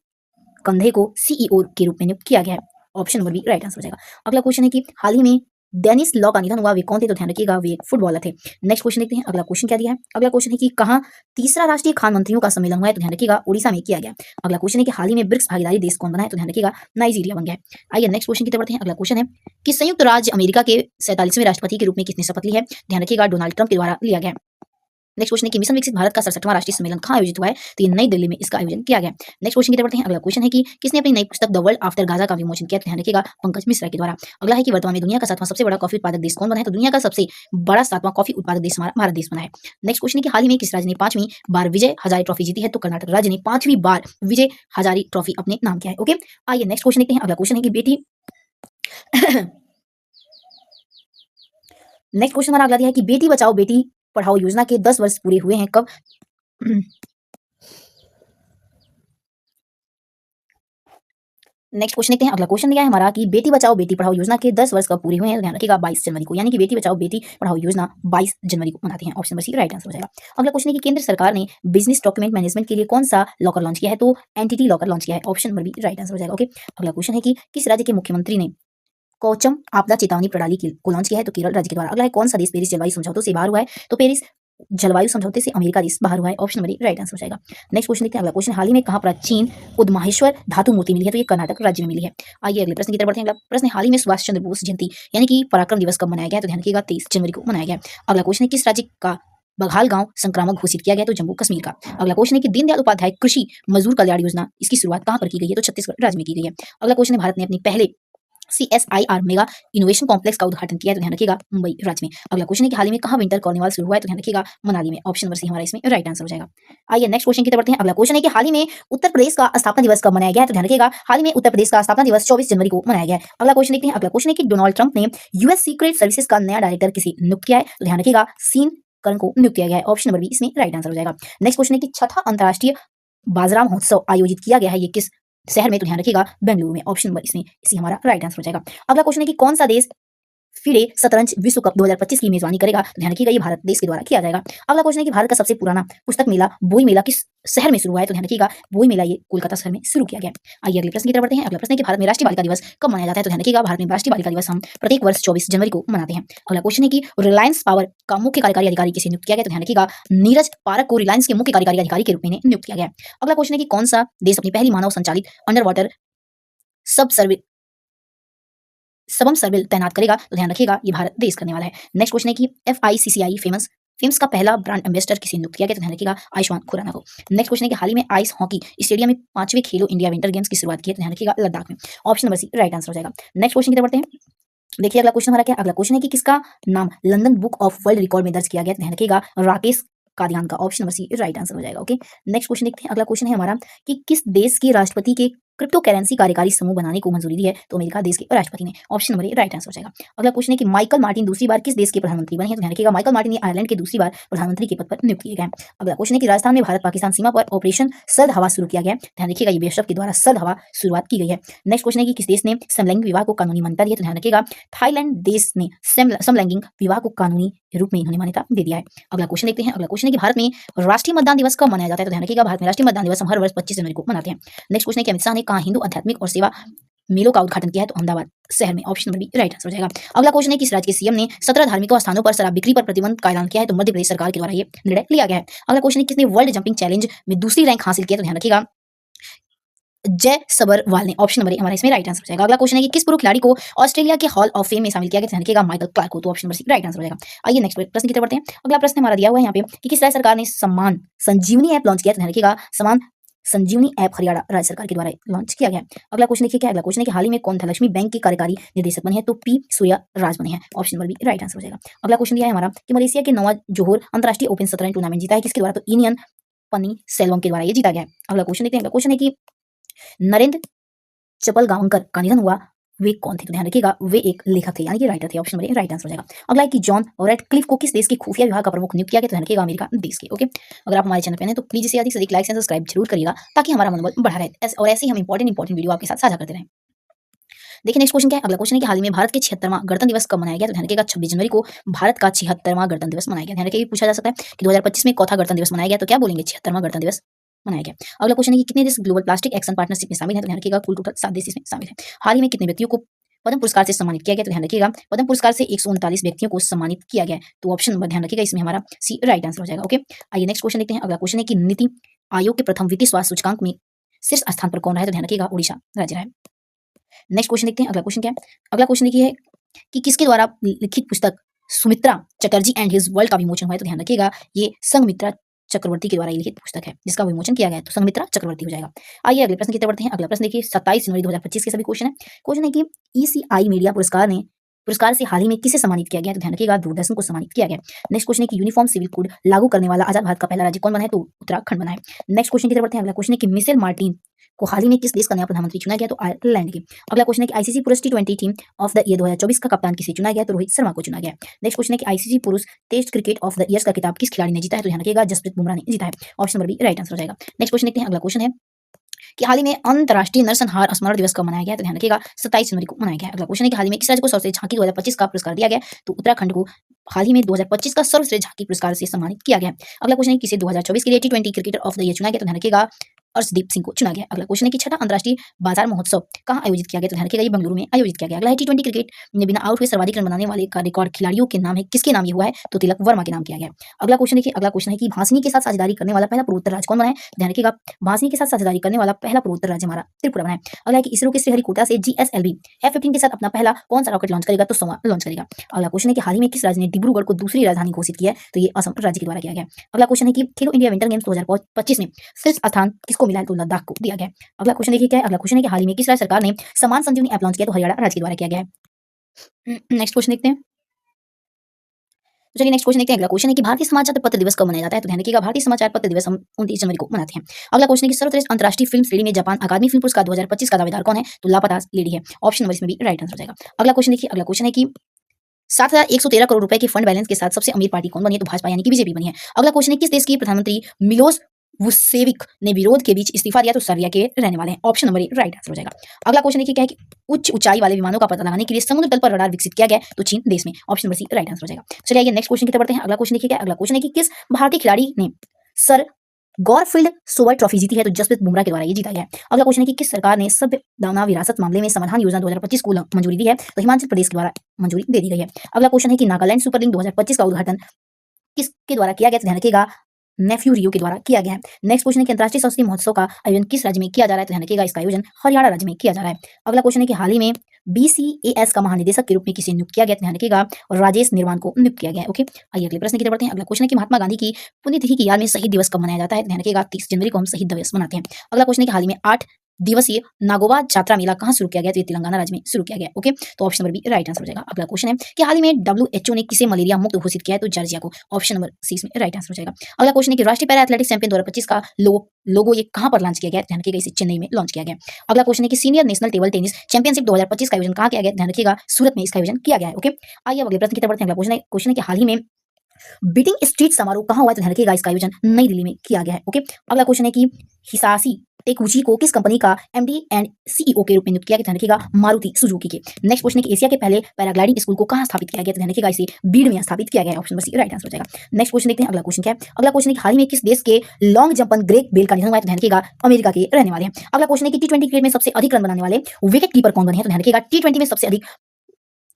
कंधे को CEO के रूप में नियुक्त किया गया है। Option number B right answer हो जाएगा। अगला क्वेश्चन है कि हाल ही में डेनिस लॉ का निधन हुआ, वे कौन थे? तो ध्यान रखिएगा वे एक फुटबॉलर थे। नेक्स्ट क्वेश्चन देखते हैं अगला क्वेश्चन क्या दिया है? अगला क्वेश्चन है कि कहाँ तीसरा राष्ट्रीय खान मंत्रियों का सम्मेलन हुआ है? तो ध्यान रखिएगा उड़ीसा में किया गया। अगला क्वेश्चन है कि हाल ही में ब्रिक्स भागीदारी देश कौन बना है? तो ध्यान रखिएगा नाइजीरिया बन गया है। आइए नेक्स्ट क्वेश्चन की तरफ बढ़ते हैं। अगला क्वेश्चन है कि संयुक्त राज्य अमेरिका के 47वें राष्ट्रपति के रूप में किसने शपथ ली है? ध्यान रखिएगा डोनाल्ड ट्रंप के द्वारा लिया गया। नेक्स्ट क्वेश्चन है कि मिशन विकसित भारत का 67वां राष्ट्रीय सम्मेलन कहाँ आयोजित हुआ है? तो ये नई दिल्ली में इसका आयोजन किया गया। नेक्स्ट क्वेश्चन की तरफ बढ़ते हैं। अगला क्वेश्चन है कि किसने अपनी नई पुस्तक द वर्ल्ड आफ्टर गाजा का विमोचन किया? तो ध्यान रखिएगा पंकज मिश्रा के द्वारा। अगला है कि वर्तमान में दुनिया का 7वां सबसे बड़ा कॉफी उत्पादक देश कौन बना है? तो दुनिया का सबसे बड़ा 7वां कॉफी उत्पादक देश हमारा भारत देश बना है। नेक्स्ट क्वेश्चन है कि हाल ही में किस राज्य ने 5वीं बार विजय हजारे ट्रॉफी जीती है? तो कर्नाटक राज्य ने 5वीं बार विजय हजारे ट्रॉफी अपने नाम किया है। ओके, आइए नेक्स्ट क्वेश्चन देखते हैं। अगला क्वेश्चन है कि बेटी नेक्स्ट क्वेश्चन हमारा अगला दिया है कि बेटी बचाओ बेटी पढ़ाओ योजना के 10 वर्ष पूरे हुए हैं कब? नेक्स्ट क्वेश्चन देखते हैं। अगला क्वेश्चन दिया है हमारा कि बेटी बचाओ बेटी पढ़ाओ योजना के 10 वर्ष कब पूरे हुए हैं? ध्यान रखिएगा 22 जनवरी को, यानी कि बेटी बचाओ बेटी पढ़ाओ योजना 22 जनवरी को मनाते हैं। Option number C right answer हो जाएगा। अगला क्वेश्चन है कि केंद्र सरकार ने बिजनेस डॉक्यूमेंट मैनेजमेंट के लिए कौन सा लॉकर लॉन्च किया है? तो एंटिटी लॉकर लॉन्च किया है। Option number B right answer हो जाएगा। ओके, अगला क्वेश्चन है कि किस राज्य के मुख्यमंत्री ने कौचम आपदा चेतावनी प्रणाली को लॉन्च किया है? तो केरल राज्य के द्वारा। अगला है कौन सा देश पेरिस जलवायु समझौतों से बाहर हुआ है? तो पेरिस जलवायु समझौते से अमेरिका देश बाहर हुआ है। ऑप्शन नंबर राइट आंसर हो जाएगा। नेक्स्ट क्वेश्चन देखते हैं। अगला क्वेश्चन हाल ही में कहाँ प्राचीन उद्माहेश्वर धातु मूर्ति मिली है? तो ये कर्नाटक राज्य में मिली है। आइए अगले प्रश्न की तरफ बढ़ते हैं। अगला प्रश्न हाल ही में सुभाष चंद्र बोस जयंती यानी कि पराक्रम दिवस कब मनाया गया है? तो ध्यान रखिएगा 23 जनवरी को मनाया गया। अगला क्वेश्चन है किस राज्य का बघाल गांव संक्रामक घोषित किया गया? तो जम्मू कश्मीर का। अगला क्वेश्चन है कि दीनदयाल उपाध्याय कृषि मजदूर कल्याण योजना इसकी शुरुआत कहां पर की गई है? तो छत्तीसगढ़ राज्य में की गई है। अगला क्वेश्चन है भारत ने अपनी पहले CSIR मेगा इनोवेशन कॉम्प्लेक्स का उद्घाटन किया है? तो ध्यान रखिएगा मुंबई राज्य में। अगला क्वेश्चन है कि हाल ही में कहाँ विंटर कार्निवाल शुरू हुआ है? तो ध्यान रखिएगा मनाली में। ऑप्शन नंबर सी हमारा इसमें राइट आंसर हो जाएगा। आइए नेक्स्ट क्वेश्चन की तरफ बढ़ते हैं। अगला क्वेश्चन है कि हाल ही में उत्तर प्रदेश का स्थापना दिवस कब मनाया गया है? तो ध्यान रखिएगा हाल ही में उत्तर प्रदेश का स्थापना दिवस 24 जनवरी को मनाया गया है। अगला क्वेश्चन देखते हैं। अगला क्वेश्चन है कि डोनाल्ड ट्रंप ने यूएस सीक्रेट सर्विसेज का नया डायरेक्टर किसे नियुक्त किया है? तो ध्यान रखिएगा सीन कर्ण को नियुक्त किया गया है। ऑप्शन नंबर बी इसमें राइट आंसर हो जाएगा। नेक्स्ट क्वेश्चन है कि छठा अंतर्राष्ट्रीय बाजरा महोत्सव आयोजित किया गया है ये किस शहर में? तो ध्यान रखिएगा बेंगलुरु में। ऑप्शन नंबर इसमें इसी हमारा राइट आंसर हो जाएगा। अगला क्वेश्चन है कि कौन सा देश फिडे शतरंज विश्व कप 2025 की मेजबानी करेगा? तो ध्यान रखिएगा ये भारत देश के द्वारा किया जाएगा। अगला क्वेश्चन है कि भारत का सबसे पुराना पुस्तक मेला बोई मेला किस शहर में शुरू हुआ है? तो ध्यान रखिएगा बोई मेला ये कोलकाता शहर में शुरू किया गया। आइए अगले प्रश्न की तरफ बढ़ते हैं। अगला प्रश्न है कि भारत में राष्ट्रीय बालिका दिवस कब मनाया जाता है? तो ध्यान रखिएगा भारत में राष्ट्रीय बालिका दिवस हम प्रत्येक वर्ष 24 जनवरी को मनाते हैं। अगला क्वेश्चन है कि रिलायंस पावर का मुख्य कार्यकारी अधिकारी किसे नियुक्त किया गया? तो ध्यान रखिएगा नीरज पारक को रिलायंस के मुख्य कार्यकारी अधिकारी के रूप में नियुक्त किया गया। अगला क्वेश्चन है कि कौन सा देश अपनी पहली मानव संचालित अंडर वाटर सब सबम सर्विल तैनात करेगा? तो ध्यान रखिएगा ये भारत देश करने वाला है। नेक्स्ट क्वेश्चन है कि FICCI फेम्स का पहला ब्रांड एम्बेसडर किसे नियुक्त किया गया? तो ध्यान रखिएगा आयुष्मान खुराना को। नेक्स्ट क्वेश्चन है कि हाल ही में आइस हॉकी स्टेडियम में 5वें खेलो इंडिया विंटर गेम्स की शुरुआत की है? तो ध्यान रखिएगा लद्दाख में। Option number C right answer हो जाएगा। नेक्स्ट क्वेश्चन की तरफ बढ़ते हैं। देखिए अगला क्वेश्चन हमारा क्या? अगला क्वेश्चन है कि किसका नाम London book of world record में दर्ज किया गया? तो ध्यान रखिएगा राकेश कादियान का। Option number C right answer हो जाएगा। ओके, नेक्स्ट क्वेश्चन देखते हैं। अगला क्वेश्चन है हमारा कि किस देश के राष्ट्रपति के क्रिप्टो करेंसी कार्यकारी समूह बनाने को मंजूरी दी है? तो अमेरिका देश के राष्ट्रपति ने। Option number A right answer हो जाएगा। अगला क्वेश्चन है कि माइकल मार्टिन दूसरी बार किस देश के प्रधानमंत्री बने हैं? तो ध्यान रखिएगा माइकल मार्टिन आयरलैंड के दूसरी बार प्रधानमंत्री के पद पर नियुक्त किए गए हैं। अगला क्वेश्चन है कि राजस्थान में भारत पाकिस्तान सीमा पर ऑपरेशन सर्द हवा शुरू किया गया है? ध्यान रखिएगा ये बीएसएफ के द्वारा सर्द हवा शुरुआत की गई है। नेक्स्ट क्वेश्चन है कि किस देश ने समलैंगिक विवाह को कानूनी मान्यता दी है? तो ध्यान रखिएगा थाईलैंड देश ने समलैंगिक विवाह को कानूनी रूप में इन्होंने मान्यता दे दिया है। अगला क्वेश्चन देखते हैं। अगला क्वेश्चन है कि भारत में राष्ट्रीय मतदान दिवस कब मनाया जाता है? तो ध्यान रखिएगा भारत में राष्ट्रीय मतदान दिवस हम हर वर्ष 25 जनवरी को मनाते हैं। नेक्स्ट क्वेश्चन है कि अमित शाह ने कहाँ हिंदू आध्यात्मिक और सेवा मेलों का उद्घाटन किया है? तो अहमदाबाद शहर में। Option number B right answer हो जाएगा। अगला क्वेश्चन है कि इस राज्य के सीएम ने 17 धार्मिक स्थानों पर शराब बिक्री पर प्रतिबंध का ऐलान किया है? तो मध्य प्रदेश सरकार के द्वारा ये निर्णय लिया गया है। अगला क्वेश्चन है किसने वर्ल्ड जंपिंग चैलेंज में दूसरी रैंक हासिल किया? तो ध्यान रखिएगा जय सबरवाल ने। ऑप्शन नंबर ए हमारा इसमें राइट आंसर हो जाएगा। अगला क्वेश्चन है कि किस पूर्व खिलाड़ी को ऑस्ट्रेलिया के हॉल ऑफ फेम में शामिल किया गया? ध्यान रखिएगा माइकल क्लार्क को। तो option number C right answer हो जाएगा। आइए नेक्स्ट प्रश्न की तरफ बढ़ते हैं। अगला प्रश्न हमारा दिया हुआ है यहाँ पे कि किस राज्य सरकार ने सम्मान संजीवनी ऐप लॉन्च किया? तो ध्यान रखिएगा सम्मान संजीवनी ऐप हरियाणा राज्य सरकार के द्वारा लॉन्च किया गया। अगला क्वेश्चन देखिए क्या? अगला क्वेश्चन है कि हाल ही में कौन धनलक्ष्मी बैंक के कार्यकारी निर्देशक बने हैं? तो पी सूर्या राज बने हैं। Option number B right answer हो जाएगा। अगला क्वेश्चन दिया है हमारा कि मलेशिया के नवा जोहोर अंतर्राष्ट्रीय ओपन शतरंज टूर्नामेंट जीता है किसके द्वारा? तो इनियन पनी सेल्वम के द्वारा ये जीता गया है। अगला क्वेश्चन देखते हैं। अगला क्वेश्चन है कि नरेंद्र चपलगांवकर का निधन हुआ वे कौन थे? तो ध्यान रखिएगा वे एक लेखक थे यानी कि राइटर थे। Option number A right answer हो जाएगा। अगला है कि जॉन रेडक्लिफ को किस देश के खुफिया विभाग का प्रमुख नियुक्त किया गया? तो ध्यान रखिएगा अमेरिका देश के। ओके, अगर आप हमारे चैनल पर हैं तो प्लीज इसे अधिक से अधिक लाइक एंड सब्सक्राइब जरूर करिएगा ताकि हमारा मनोबल बढ़ा रहे और ऐसे ही हम इंपॉर्टेंट वीडियो आपके साथ साझा करते रहें। देखिए नेक्स्ट क्वेश्चन क्या है? अगला क्वेश्चन है कि हाल ही में भारत के 76वां गणतंत्र दिवस कब मनाया गया? तो ध्यान रखिएगा 26 जनवरी को भारत का 76वां गणतंत्र दिवस मनाया गया। ध्यान रखिएगा पूछा जा सकता है कि 2025 में कौन गणतंत्र दिवस मनाया गया? तो क्या बोलेंगे 76वां गणतंत्र दिवस मनाया गया। अगला क्वेश्चन है कि कितने देश ग्लोबल प्लास्टिक एक्शन पार्टनरशिप में शामिल है? तो ध्यान रखिएगा कुल टोटल 7 देश इसमें शामिल है। हाल ही में कितने व्यक्तियों को पद्म पुरस्कार से सम्मानित किया गया? तो ध्यान रखिएगा पद्म पुरस्कार से 139 व्यक्तियों को सम्मानित किया गया है। तो ऑप्शन नंबर ध्यान रखिएगा इसमें हमारा सी राइट आंसर हो जाएगा। ओके, आइए नेक्स्ट क्वेश्चन देखते हैं। अगला क्वेश्चन है कि नीति आयोग के प्रथम वित्तीय स्वास्थ्य सूचकांक में शीर्ष स्थान पर कौन रहा है? तो ध्यान रखिएगा उड़ीसा राज्य रहा है। नेक्स्ट क्वेश्चन देखते हैं। अगला क्वेश्चन क्या है? अगला क्वेश्चन देखिए कि किसके द्वारा लिखित पुस्तक Sumitra Chatterjee and his world का विमोचन हुआ है, तो ध्यान रखिएगा ये संघमित्रा चक्रवर्ती के द्वारा लिखित पुस्तक है जिसका विमोचन किया गया है, तो संघमित्रा चक्रवर्ती हो जाएगा। आइए अगले प्रश्न की तरफ बढ़ते हैं। अगला प्रश्न देखिए 27 जनवरी 2025 के सभी क्वेश्चन है। क्वेश्चन है कि ईसीआई मीडिया पुरस्कार से हाल ही में किसे सम्मानित किया गया, तो ध्यान रखिएगा दूरदर्शन को सम्मानित किया गया। नेक्स्ट क्वेश्चन है कि यूनिफॉर्म सिविल कोड लागू करने वाला आजाद भारत का पहला राज्य कौन बना है, तो उत्तराखंड बना है। नेक्स्ट क्वेश्चन की तरफ बढ़ते हैं। अगला क्वेश्चन है कि मिशेल मार्टिन को हाल ही में किस देश का नया प्रधानमंत्री चुना गया, तो आयरलैंड के। अगला क्वेश्चन है कि आईसीसी पुरुष टी20 टीम ऑफ द ईयर 2024 का कप्तान किसे चुना गया, तो रोहित शर्मा को चुना गया। नेक्स्ट क्वेश्चन है कि आईसीसी पुरुष test cricket of the year का खिताब किस खिलाड़ी ने जीता है, तो ध्यान रखिएगा जसप्रीत बुमराह ने जीता है। Option number B right answer हो जाएगा। नेक्स्ट क्वेश्चन देखते हैं। अगला क्वेश्चन है कि हाल ही में अंतर्राष्ट्रीय नरसंहार स्मरण दिवस कब मनाया गया, तो ध्यान रखिएगा 27 जनवरी को मनाया गया। अगला क्वेश्चन है कि हाल ही में किस राज्य को सर्वश्रेष्ठ झांकी 2025 का पुरस्कार दिया गया, तो उत्तराखंड को हाल ही में 2025 का सर्वश्रेष्ठ झांकी पुरस्कार से सम्मानित किया गया। अगला क्वेश्चन है किसे 2024 के लिए टी20 क्रिकेटर ऑफ द ईयर चुना गया, तो ध्यान रखिएगा अर्शदीप सिंह को चुना गया। अगला क्वेश्चन है कि छठा अंतर्राष्ट्रीय बाजार महोत्सव कहाँ आयोजित किया गया, तो ध्यान रखिएगा ये बेंगलुरु में आयोजित किया गया। अगला है टी20 क्रिकेट में बिना आउट हुए सर्वाधिक रन बनाने वाले का रिकॉर्ड खिलाड़ियों के नाम है, किसके नाम ये हुआ है, तो तिलक वर्मा के नाम किया गया। अगला क्वेश्चन है कि भांसनी के साथ साझेदारी करने वाला पहला पूर्वोत्तर राज्य कौन बना है, ध्यान रखिएगा भांसनी के साथ साझेदारी करने वाला पहला पूर्वोत्तर राज्य हमारा त्रिपुरा बना है। अगला है कि इसरो के श्रीहरिकोटा से जीएसएलवी F-15 के साथ अपना पहला कौन सा रॉकेट लॉन्च करेगा, तो सोमा लॉन्च करेगा। अगला क्वेश्चन है कि हाल ही में किस राज्य ने डिब्रूगढ़ को दूसरी राजधानी घोषित किया है, तो ये असम राज्य के द्वारा किया गया। अगला क्वेश्चन है कि खेलो इंडिया विंटर गेम्स 2025 में शीर्ष स्थान किसको मिला है, तो लद्दाख को दिया गया। अगला क्वेश्चन देखिए क्या है। अगला क्वेश्चन है कि हाल ही में किस राज्य सरकार ने समान संजीवनी ऐप लॉन्च किया, तो हरियाणा राज्य के द्वारा किया गया है। नेक्स्ट क्वेश्चन देखते हैं। तो चलिए नेक्स्ट क्वेश्चन देखते हैं। अगला क्वेश्चन है कि भारतीय समाचार पत्र दिवस कब मनाया जाता है, तो ध्यान रखिएगा भारतीय समाचार पत्र दिवस हम 29 जनवरी को मनाते हैं। अगला क्वेश्चन है कि सर्वश्रेष्ठ अंतर्राष्ट्रीय फिल्म श्रेणी में जापान अकादमी फिल्म पुरस्कार 2025 का दावेदार कौन है, तो लापता लेडी है। ऑप्शन नंबर इसमें भी राइट आंसर हो जाएगा। अगला क्वेश्चन देखिए। अगला क्वेश्चन है कि 7,113 करोड़ रुपए के फंड बैलेंस के साथ सबसे अमीर पार्टी कौन बनी है, तो भाजपा यानी कि बीजेपी बनी है। अगला क्वेश्चन है किस देश की प्रधानमंत्री मिलोस वुसेविक ने विरोध के बीच इस्तीफा दिया, तो सर्बिया के रहने वाले हैं। ऑप्शन नंबर राइट आंसर हो जाएगा। अगला क्वेश्चन है कि क्या है कि उच्च ऊंचाई वाले विमानों का पता लगाने के लिए समुद्र तल पर रडार विकसित किया गया, तो चीन देश में। Option number C right answer हो जाएगा। चलिए आइए नेक्स्ट क्वेश्चन की तरफ बढ़ते हैं। अगला क्वेश्चन देखिए क्या। अगला क्वेश्चन है कि किस भारतीय खिलाड़ी ने सर गॉरफील्ड सोबर्स ट्रॉफी जीती है, तो जसप्रीत बुमराह के द्वारा ये जीता गया है। अगला क्वेश्चन है कि किस सरकार ने सभ्य दाना विरासत मामले में समाधान योजना 2025 को मंजूरी दी है, तो हिमाचल प्रदेश के द्वारा मंजूरी दे दी गई है। अगला क्वेश्चन है कि नागालैंड सुपर लीग 2025 का उद्घाटन किसके द्वारा किया गया, तो ध्यान रखिएगा नेफ्यू रियो के द्वारा किया गया है। नेक्स्ट क्वेश्चन है कि अंतर्राष्ट्रीय संस्कृति महोत्सव का आयोजन किस राज्य में किया जा रहा है, तो ध्यान रखिएगा इसका आयोजन हरियाणा राज्य में किया जा रहा है। अगला क्वेश्चन है कि हाल ही में BCAS का महानिदेशक के रूप में किसे नियुक्त किया गया, ध्यान रखिएगा राजेश निर्वाण को नियुक्त किया गया है। ओके, आइए अगले प्रश्न की तरफ बढ़ते हैं। अगला क्वेश्चन है कि महात्मा गांधी की पुण्यतिथि की याद में शहीद दिवस कब मनाया जाता है, ध्यान रखिएगा 30 जनवरी को हम शहीद दिवस मनाते हैं। अगला क्वेश्चन है कि हाल ही में 8 दिवसीय नागोबा यात्रा मेला कहाँ शुरू किया गया, तो ये तेलंगाना राज्य में शुरू किया गया। ओके, तो option number B right answer हो जाएगा। अगला क्वेश्चन है कि हाल ही में WHO ने किसे मलेरिया मुक्त घोषित किया है, तो जॉर्जिया को। ऑप्शन नंबर सी इसमें राइट आंसर हो जाएगा। अगला क्वेश्चन है कि राष्ट्रीय पैरा एथलेटिक्स चैंपियन 2025 का लोगो ये कहां पर लॉन्च किया गया, ध्यान रखिएगा इसे चेन्नई में लॉन्च किया गया। अगला क्वेश्चन है कि senior national table tennis championship 2025 का आयोजन कहां किया गया, ध्यान रखिएगा सूरत में इसका आयोजन किया गया है। ओके, आइए अगले प्रश्न की तरफ बढ़ते हैं। अगला क्वेश्चन है कि हाल ही में बीटिंग स्ट्रीट समारोह कहां हुआ है, तो ध्यान रखिएगा इसका आयोजन नई दिल्ली में किया गया है। ओके, अगला क्वेश्चन है कि हिसासी टेकुची को किस कंपनी का MD एंड CEO के रूप में नियुक्त किया गया, ध्यान रखिएगा मारुति सुजुकी के। नेक्स्ट क्वेश्चन है कि एशिया के पहले पैराग्लाइडिंग स्कूल को कहां स्थापित किया गया, तो ध्यान रखिएगा इसे बीड में स्थापित किया गया है। Option number C right answer हो जाएगा। नेक्स्ट क्वेश्चन देखते हैं। अगला क्वेश्चन क्या है। अगला क्वेश्चन है कि हाल ही में किस देश के लॉन्ग जंपर ग्रेग बेल का निधन हुआ है, तो ध्यान रखिएगा अमेरिका के रहने वाले हैं। अगला क्वेश्चन है कि टी20 क्रिकेट में सबसे अधिक रन बनाने वाले विकेट कीपर कौन बने हैं, तो ध्यान रखिएगा टी20 में सबसे अधिक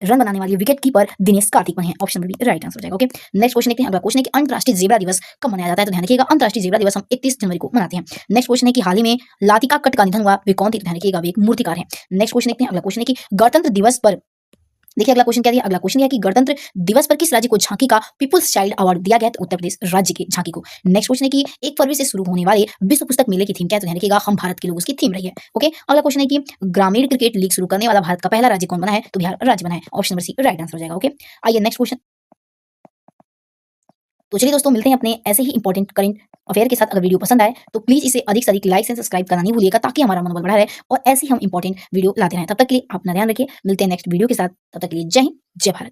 रन बनाने वाली विकेट कीपर दिनेश कार्तिक बने हैं। Option number B right answer हो जाएगा। ओके, नेक्स्ट क्वेश्चन देखते हैं। अगला क्वेश्चन है कि अंतर्राष्ट्रीय जेब्रा दिवस कब मनाया जाता है, तो ध्यान रखिएगा अंतर्राष्ट्रीय जेब्रा दिवस हम 31 जनवरी को मनाते हैं। नेक्स्ट क्वेश्चन है कि हाल ही में लातिका कट का निधन हुआ, वे कौन थी, तो ध्यान रखिएगा वे एक मूर्तिकार है। नेक्स्ट क्वेश्चन देखते हैं। अगला क्वेश्चन है कि गणतंत्र दिवस पर देखिए अगला क्वेश्चन क्या दिया। अगला क्वेश्चन है कि गणतंत्र दिवस पर किस राज्य को झांकी का पीपुल्स चाइल्ड अवार्ड दिया गया, तो उत्तर प्रदेश राज्य के झांकी को। नेक्स्ट क्वेश्चन है कि 1 फरवरी से शुरू होने वाले विश्व पुस्तक मेले की थीम क्या है, तो ध्यान रखिएगा हम भारत के लोग उसकी थीम रही है। ओके, अगला क्वेश्चन है कि ग्रामीण क्रिकेट लीग शुरू करने वाला भारत का पहला राज्य कौन बना है, तो बिहार राज्य बना है। Option number C right answer हो जाएगा। ओके, आइए नेक्स्ट क्वेश्चन। तो चलिए दोस्तों मिलते हैं अपने ऐसे ही इंपॉर्टेंट करंट अफेयर के साथ। अगर वीडियो पसंद आए तो प्लीज इसे अधिक से अधिक लाइक एंड सब्सक्राइब करना नहीं भूलिएगा, ताकि हमारा मनोबल बढ़ा रहे और ऐसे ही हम इंपॉर्टेंट वीडियो लाते रहें। तब तक के लिए अपना ध्यान रखिए, मिलते हैं नेक्स्ट वीडियो के साथ। तब तक के लिए जय हिंद, जय भारत।